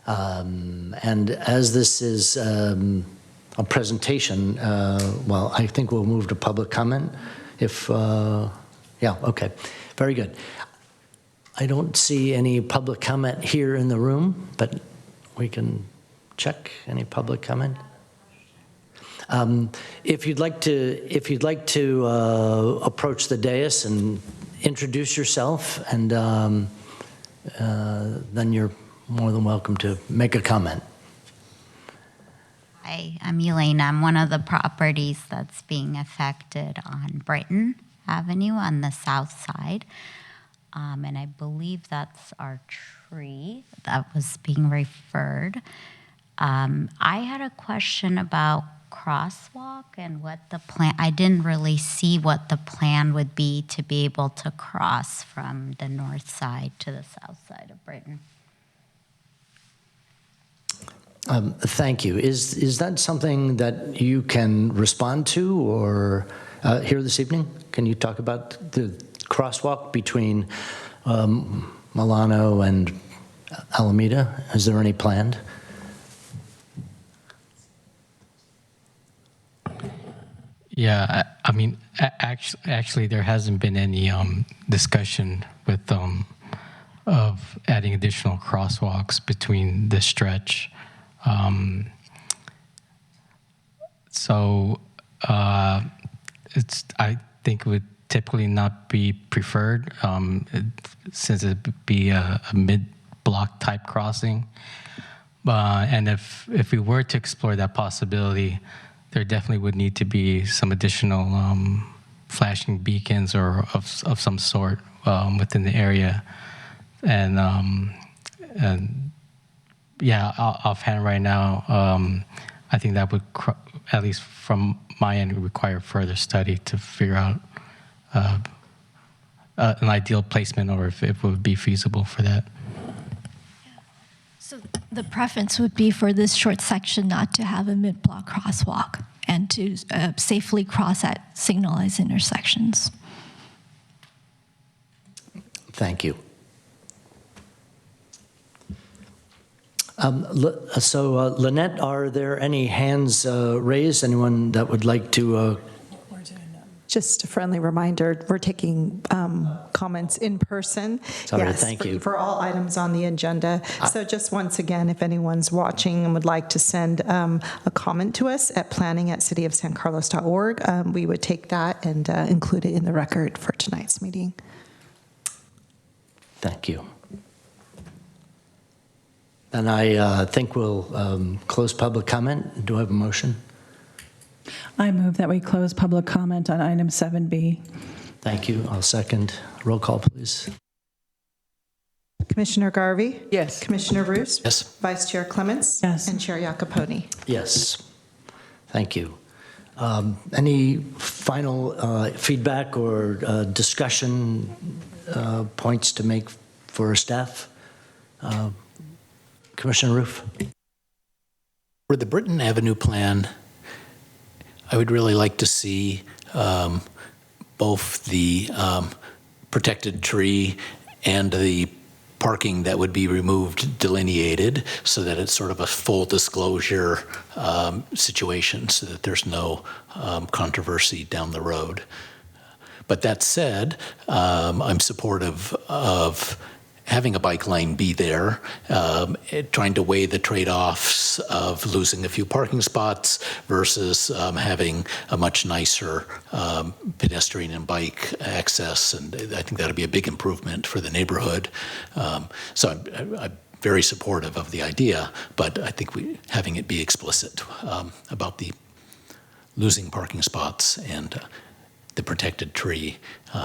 And as this is a presentation, I think we'll move to public comment. Okay, very good. I don't see any public comment here in the room, but we can check any public comment. If you'd like to approach the dais and introduce yourself, and then you're more than welcome to make a comment. Hi, I'm Elaine. I'm one of the properties that's being affected on Britton Avenue on the south side. And I believe that's our tree that was being referred. I had a question about crosswalk and what the plan, I didn't really see what the plan would be to be able to cross from the north side to the south side of Britton. Thank you. Is that something that you can respond to or here this evening? Can you talk about the crosswalk between Milano and Alameda? Is there any planned? Yeah, I mean, actually, there hasn't been any discussion with of adding additional crosswalks between this stretch. So I think it would typically not be preferred since it would be a mid-block type crossing. And if we were to explore that possibility, there definitely would need to be some additional flashing beacons or of some sort within the area. And yeah, offhand right now, I think that would, at least from my end, require further study to figure out an ideal placement or if it would be feasible for that. So the preference would be for this short section not to have a mid-block crosswalk and to safely cross at signalized intersections. Thank you. So, Lynette, are there any hands raised? Anyone that would like to? Just a friendly reminder, we're taking comments in person. Sorry, yes, thank you. For all items on the agenda. So just once again, if anyone's watching and would like to send a comment to us at planning@cityofsancarlos.org, we would take that and include it in the record for tonight's meeting. Thank you. Then I think we'll close public comment. Do I have a motion? I move that we close public comment on item 7B. Thank you. I'll second. Roll call, please. Commissioner Garvey? Yes. Commissioner Roos? Yes. Vice Chair Clements? Yes. And Chair Iacoponi? Yes. Thank you. Any final feedback or discussion points to make for staff? Commissioner Roof? For the Britton Avenue plan, I would really like to see both the protected tree and the parking that would be removed delineated so that it's sort of a full disclosure situation so that there's no controversy down the road. But that said, I'm supportive of having a bike lane be there, trying to weigh the trade-offs of losing a few parking spots versus having a much nicer pedestrian and bike access, and I think that'll be a big improvement for the neighborhood. So I'm very supportive of the idea, but I think having it be explicit about the losing parking spots and the protected tree,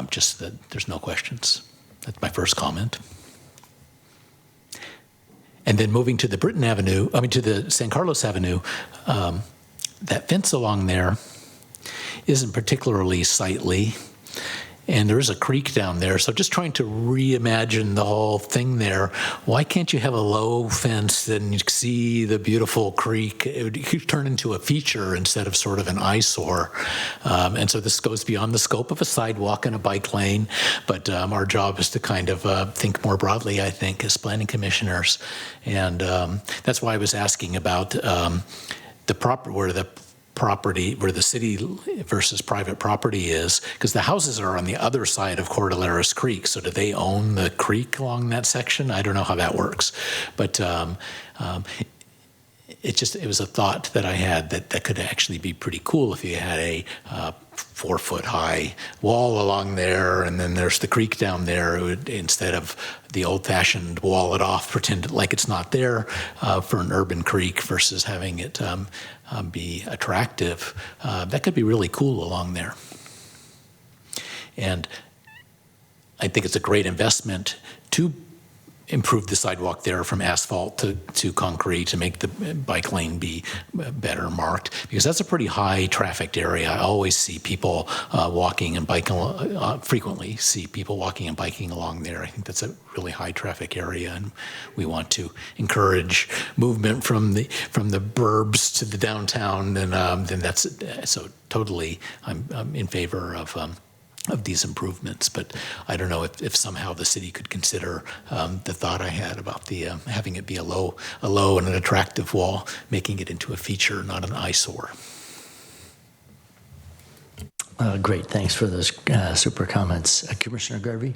just that there's no questions. That's my first comment. And then moving to the Britton Avenue, to the San Carlos Avenue, that fence along there isn't particularly sightly. And there is a creek down there, so just trying to reimagine the whole thing there. Why can't you have a low fence and you see the beautiful creek? It could turn into a feature instead of sort of an eyesore. And so this goes beyond the scope of a sidewalk and a bike lane, but our job is to kind of think more broadly, I think, as planning commissioners. And that's why I was asking about where the city versus private property is, because the houses are on the other side of Cordilleras Creek. So do they own the creek along that section? I don't know how that works, but it was a thought that I had that could actually be pretty cool if you had a 4-foot-high wall along there, and then there's the creek down there. It would, instead of the old-fashioned wall it off, pretend like it's not there for an urban creek versus having it be attractive. That could be really cool along there. And I think it's a great investment to improve the sidewalk there from asphalt to concrete to make the bike lane be better marked, because that's a pretty high trafficked area. I always see people walking and biking, frequently see people walking and biking along there. I think that's a really high traffic area, and we want to encourage movement from the burbs to the downtown, and then that's so totally I'm in favor of these improvements. But I don't know if somehow the city could consider the thought I had about the having it be a low and an attractive wall, making it into a feature, not an eyesore. Great, thanks for those super comments. Commissioner Garvey?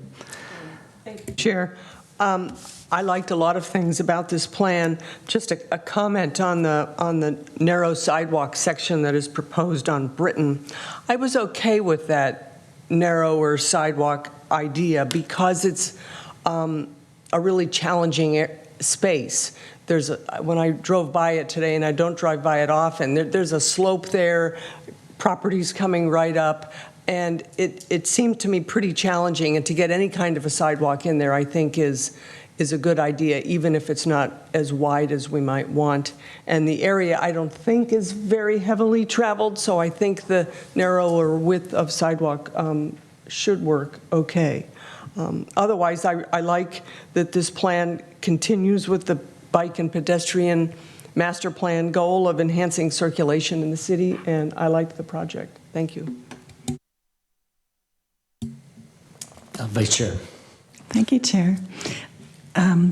Thank you, Chair. I liked a lot of things about this plan. Just a comment on the narrow sidewalk section that is proposed on Britton. I was okay with that narrower sidewalk idea because it's a really challenging space. When I drove by it today, and I don't drive by it often, there's a slope there, properties coming right up, and it seemed to me pretty challenging. And to get any kind of a sidewalk in there, I think is a good idea, even if it's not as wide as we might want. And the area, I don't think, is very heavily traveled, so I think the narrower width of sidewalk should work okay. Otherwise, I like that this plan continues with the bike and pedestrian master plan goal of enhancing circulation in the city, and I like the project. Thank you. Vice Chair. Thank you, Chair.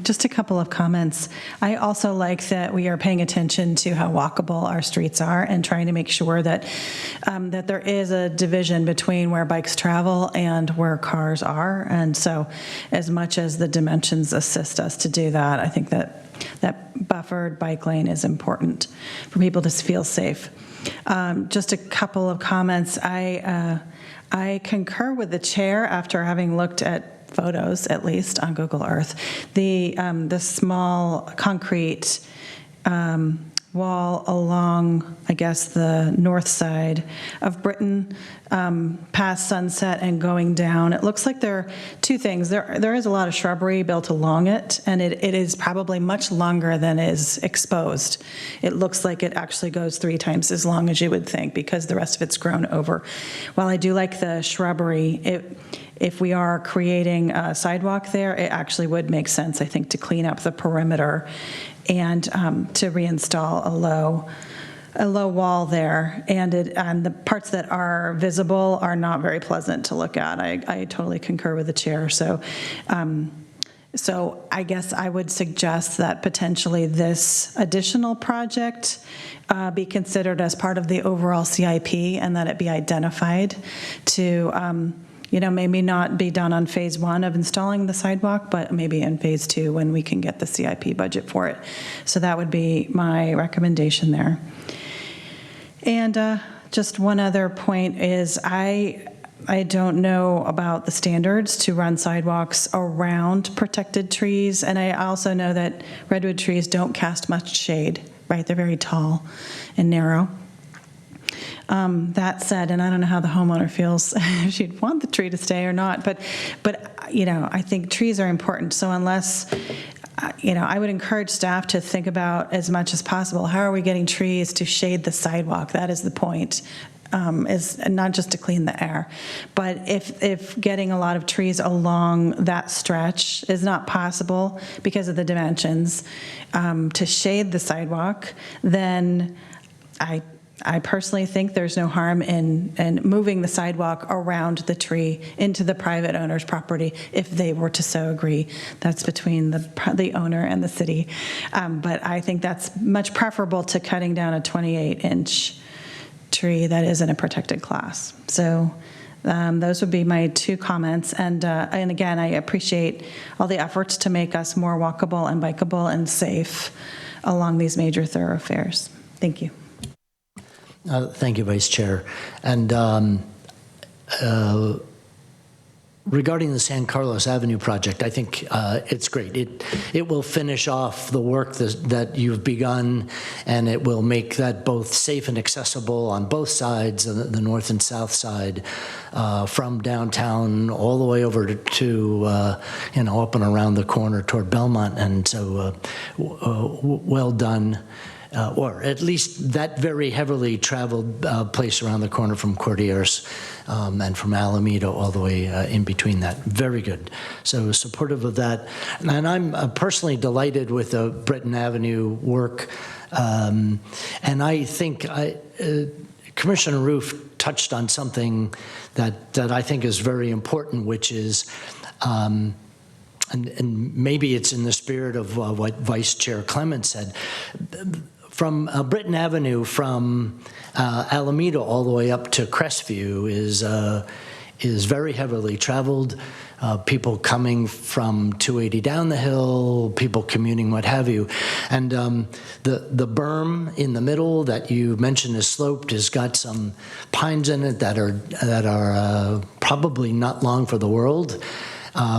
Just a couple of comments. I also like that we are paying attention to how walkable our streets are and trying to make sure that that there is a division between where bikes travel and where cars are. And so as much as the dimensions assist us to do that, I think that buffered bike lane is important for people to feel safe. Just a couple of comments. I concur with the chair after having looked at photos, at least on Google Earth. The small concrete wall along, I guess, the north side of Britton, past Sunset and going down. It looks like there are two things. There is a lot of shrubbery built along it, and it is probably much longer than is exposed. It looks like it actually goes 3 times as long as you would think because the rest of it's grown over. While I do like the shrubbery, if we are creating a sidewalk there, it actually would make sense, I think, to clean up the perimeter and to reinstall a low wall there. And the parts that are visible are not very pleasant to look at. I totally concur with the chair. So I guess I would suggest that potentially this additional project be considered as part of the overall CIP and that it be identified to maybe not be done on phase 1 of installing the sidewalk, but maybe in phase 2 when we can get the CIP budget for it. So that would be my recommendation there. And just one other point is I don't know about the standards to run sidewalks around protected trees. And I also know that redwood trees don't cast much shade, right? They're very tall and narrow. That said, and I don't know how the homeowner feels if she'd want the tree to stay or not, but I think trees are important. So unless, I would encourage staff to think about as much as possible, how are we getting trees to shade the sidewalk? That is the point. Is not just to clean the air, but if getting a lot of trees along that stretch is not possible because of the dimensions to shade the sidewalk, then I personally think there's no harm in moving the sidewalk around the tree into the private owner's property if they were to so agree. That's between the owner and the city. But I think that's much preferable to cutting down a 28-inch tree that is in a protected class. So those would be my 2 comments. And again, I appreciate all the efforts to make us more walkable and bikeable and safe along these major thoroughfares. Thank you. Thank you, Vice Chair. And regarding the San Carlos Avenue project, I think it's great. It will finish off the work that you've begun, and it will make that both safe and accessible on both sides, the north and south side, from downtown all the way over to up and around the corner toward Belmont. And so well done. Or at least that very heavily traveled place around the corner from Cordilleras and from Alameda all the way in between that. Very good. So supportive of that. And I'm personally delighted with the Britton Avenue work. And I think Commissioner Roof touched on something that I think is very important, which is, and maybe it's in the spirit of what Vice Chair Clements said, from Britton Avenue, from Alameda all the way up to Crestview is very heavily traveled. People coming from 280 down the hill, people commuting, what have you. And the berm in the middle that you mentioned is sloped, has got some pines in it that are probably not long for the world.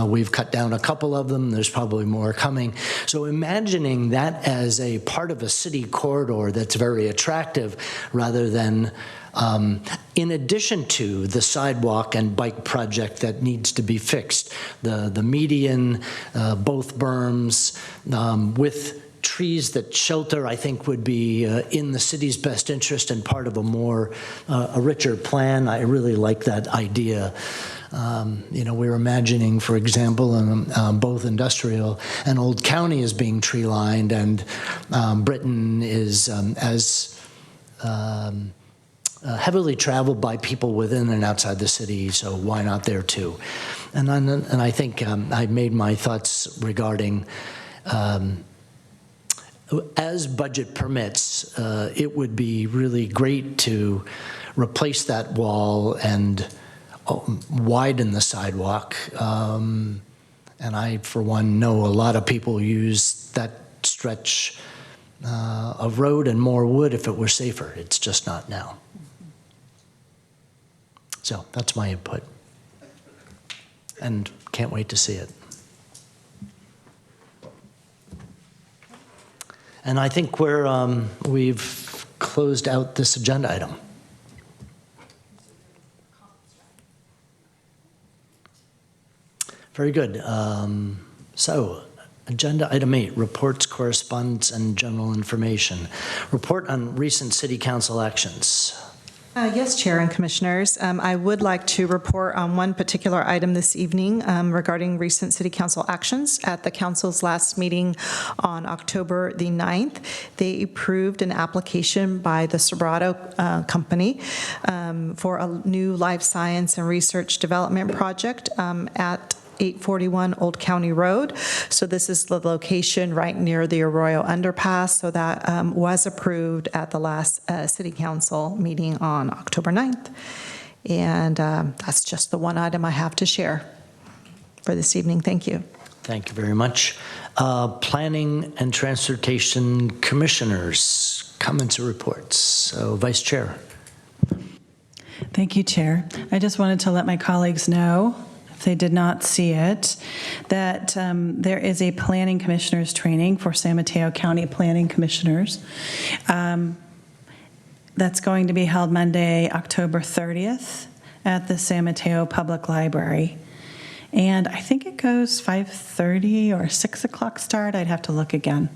We've cut down a couple of them. There's probably more coming. So imagining that as a part of a city corridor that's very attractive, rather than in addition to the sidewalk and bike project that needs to be fixed, the median, both berms, with trees that shelter, I think would be in the city's best interest and part of a richer plan. I really like that idea. We're imagining, for example, both industrial and Old County is being tree lined, and Britton is as heavily traveled by people within and outside the city, so why not there too? And I think I made my thoughts regarding, as budget permits, it would be really great to replace that wall and widen the sidewalk. And I, for one, know a lot of people use that stretch of road and more would if it were safer. It's just not now. So that's my input. And can't wait to see it. And I think we've closed out this agenda item. Very good. So, agenda item 8, reports, correspondence, and general information. Report on recent city council actions. Yes, Chair and Commissioners. I would like to report on one particular item this evening regarding recent City Council actions. At the Council's last meeting on October the 9th, they approved an application by the Serato Company for a new life science and research development project at 841 Old County Road. So this is the location right near the Arroyo Underpass. So that was approved at the last City Council meeting on October 9th. And that's just the one item I have to share for this evening. Thank you. Thank you very much. Planning and Transportation Commissioners, comments or reports. So, Vice Chair. Thank you, Chair. I just wanted to let my colleagues know, if they did not see it, that there is a Planning Commissioners training for San Mateo County Planning Commissioners. That's going to be held Monday, October 30th at the San Mateo Public Library. And I think it goes 5:30 or 6 o'clock start. I'd have to look again.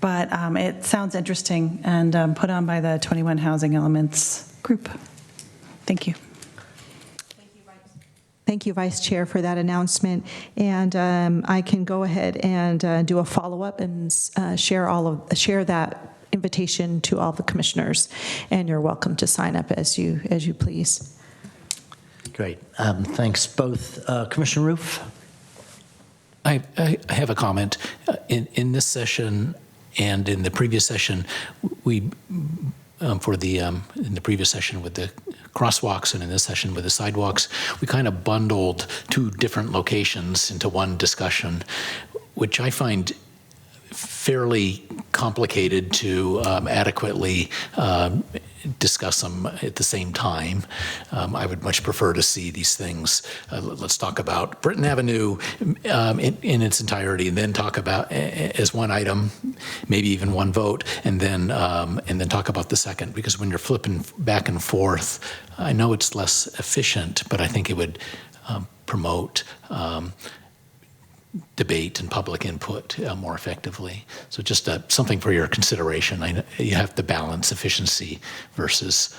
But it sounds interesting and put on by the 21 Housing Elements group. Thank you. Thank you, Vice Chair, for that announcement. And I can go ahead and do a follow-up and share that invitation to all the commissioners. And you're welcome to sign up as you please. Great. Thanks both. Commissioner Roof? I have a comment. In this session and in the previous session, we in the previous session with the crosswalks and in this session with the sidewalks, we kind of bundled two different locations into one discussion, which I find fairly complicated to adequately discuss them at the same time. I would much prefer to see these things. Let's talk about Britton Avenue in its entirety, and then talk about as one item, maybe even one vote, and then talk about the second. Because when you're flipping back and forth, I know it's less efficient, but I think it would promote debate and public input more effectively. So just something for your consideration. You have to balance efficiency versus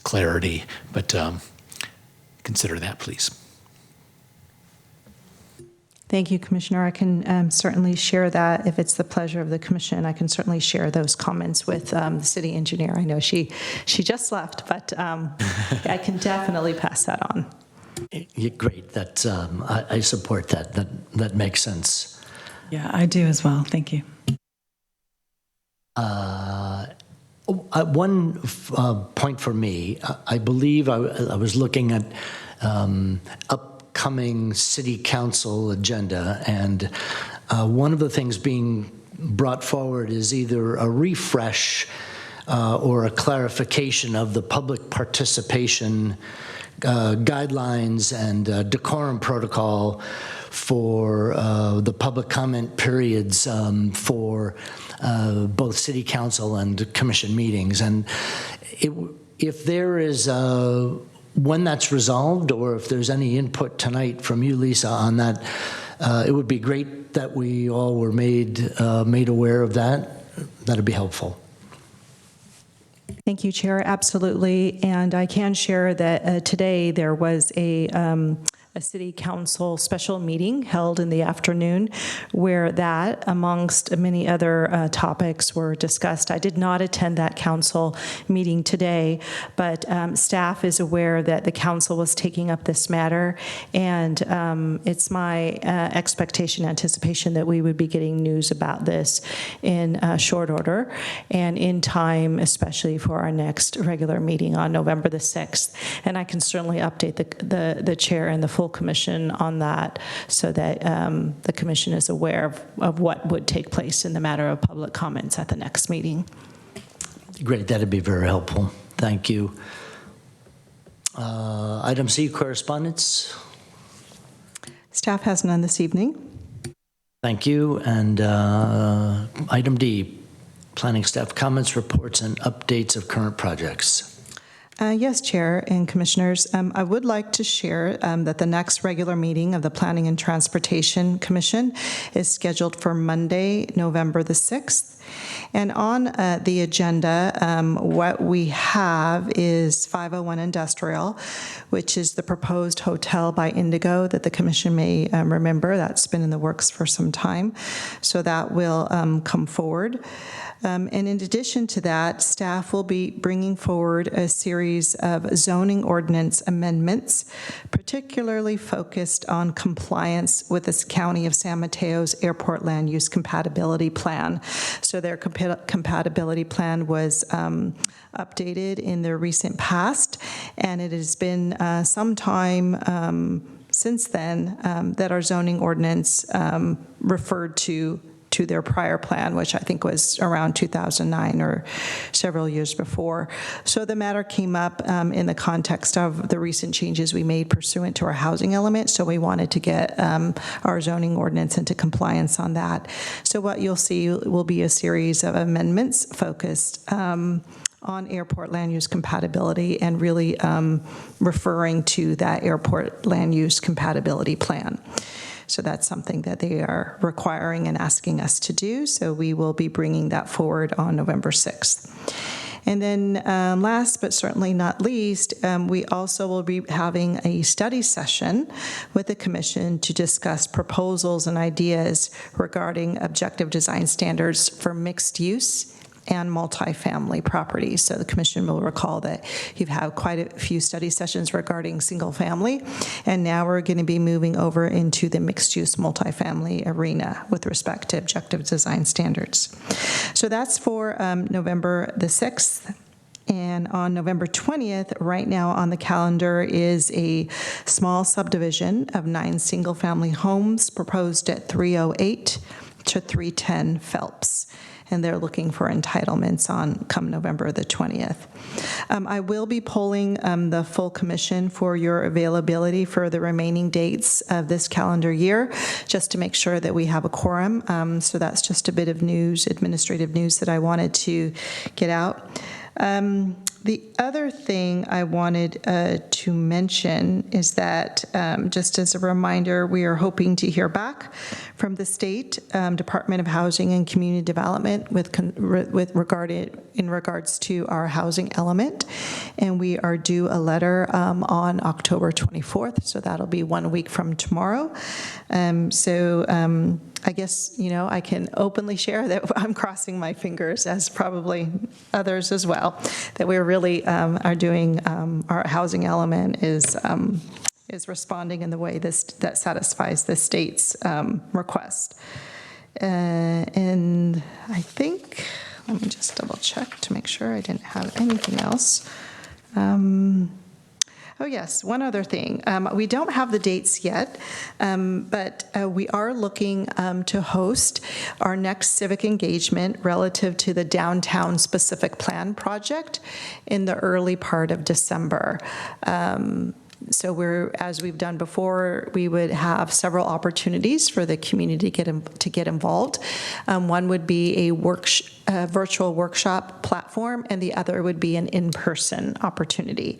clarity, but consider that, please. Thank you, Commissioner. I can certainly share that. If it's the pleasure of the commission, I can certainly share those comments with the city engineer. I know she just left, but I can definitely pass that on. Great. That I support that. That makes sense. Yeah, I do as well. Thank you. One point for me, I believe I was looking at upcoming city council agenda, and one of the things being brought forward is either a refresh or a clarification of the public participation guidelines and decorum protocol for the public comment periods for both city council and commission meetings. And if there is, when that's resolved, or if there's any input tonight from you, Lisa, on that, it would be great that we all were made aware of that. That'd be helpful. Thank you, Chair. Absolutely. And I can share that today there was a city council special meeting held in the afternoon where that, amongst many other topics, were discussed. I did not attend that council meeting today, but staff is aware that the council was taking up this matter, and it's my expectation, anticipation that we would be getting news about this in short order and in time, especially for our next regular meeting on November the 6th. And I can certainly update the chair and the full commission on that so that the commission is aware of what would take place in the matter of public comments at the next meeting. Great, that'd be very helpful. Thank you. Item C, correspondence. Staff has none this evening. Thank you. And item D, planning staff comments, reports, and updates of current projects. Yes, Chair and Commissioners. I would like to share that the next regular meeting of the Planning and Transportation Commission is scheduled for Monday, November the 6th. And on the agenda, what we have is 501 Industrial, which is the proposed hotel by Indigo that the Commission may remember. That's been in the works for some time. So that will come forward. And in addition to that, staff will be bringing forward a series of zoning ordinance amendments, particularly focused on compliance with the County of San Mateo's Airport Land Use Compatibility Plan. So their compatibility plan was updated in the recent past, and it has been some time since then that our zoning ordinance referred to their prior plan, which I think was around 2009 or several years before. So the matter came up in the context of the recent changes we made pursuant to our housing element, so we wanted to get our zoning ordinance into compliance on that. So what you'll see will be a series of amendments focused on airport land use compatibility and really referring to that airport land use compatibility plan. So that's something that they are requiring and asking us to do. So we will be bringing that forward on November 6th. And then last but certainly not least, we also will be having a study session with the Commission to discuss proposals and ideas regarding objective design standards for mixed use and multifamily properties. So the Commission will recall that you've had quite a few study sessions regarding single family, and now we're going to be moving over into the mixed-use multifamily arena with respect to objective design standards. So that's for November the 6th. And on November 20th, right now on the calendar, is a small subdivision of 9 single-family homes proposed at 308 to 310 Phelps. And they're looking for entitlements on come November the 20th. I will be polling the full commission for your availability for the remaining dates of this calendar year, just to make sure that we have a quorum. So that's just a bit of news, administrative news that I wanted to get out. The other thing I wanted to mention is that, just as a reminder, we are hoping to hear back from the state Department of Housing and Community Development in regards to our housing element, and we are due a letter on October 24th, so that'll be 1 week from tomorrow. I guess, I can openly share that I'm crossing my fingers, as probably others as well, that we're really are doing, our housing element is responding in the way that satisfies the state's request. And I think, let me just double check to make sure I didn't have anything else. Oh, yes, one other thing. We don't have the dates yet, but we are looking to host our next civic engagement relative to the Downtown Specific Plan project in the early part of December. So as we've done before, we would have several opportunities for the community to get involved. One would be a virtual workshop platform, and the other would be an in-person opportunity.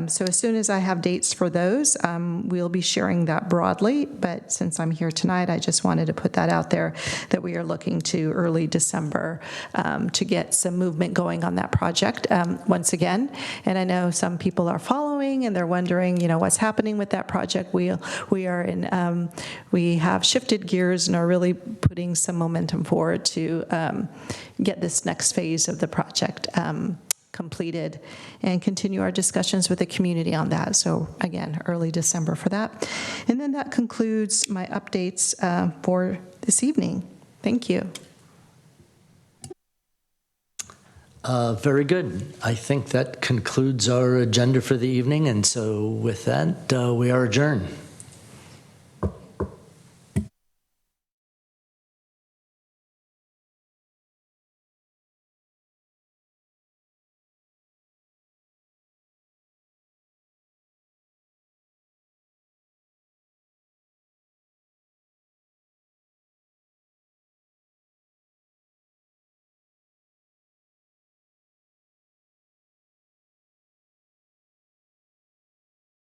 So as soon as I have dates for those, we'll be sharing that broadly. But since I'm here tonight, I just wanted to put that out there, that we are looking to early December to get some movement going on that project once again. And I know some people are following, and they're wondering, what's happening with that project. We have shifted gears and are really putting some momentum forward to get this next phase of the project completed and continue our discussions with the community on that. So again, early December for that. And then that concludes my updates for this evening. Thank you. Very good. I think that concludes our agenda for the evening, and so with that, we are adjourned.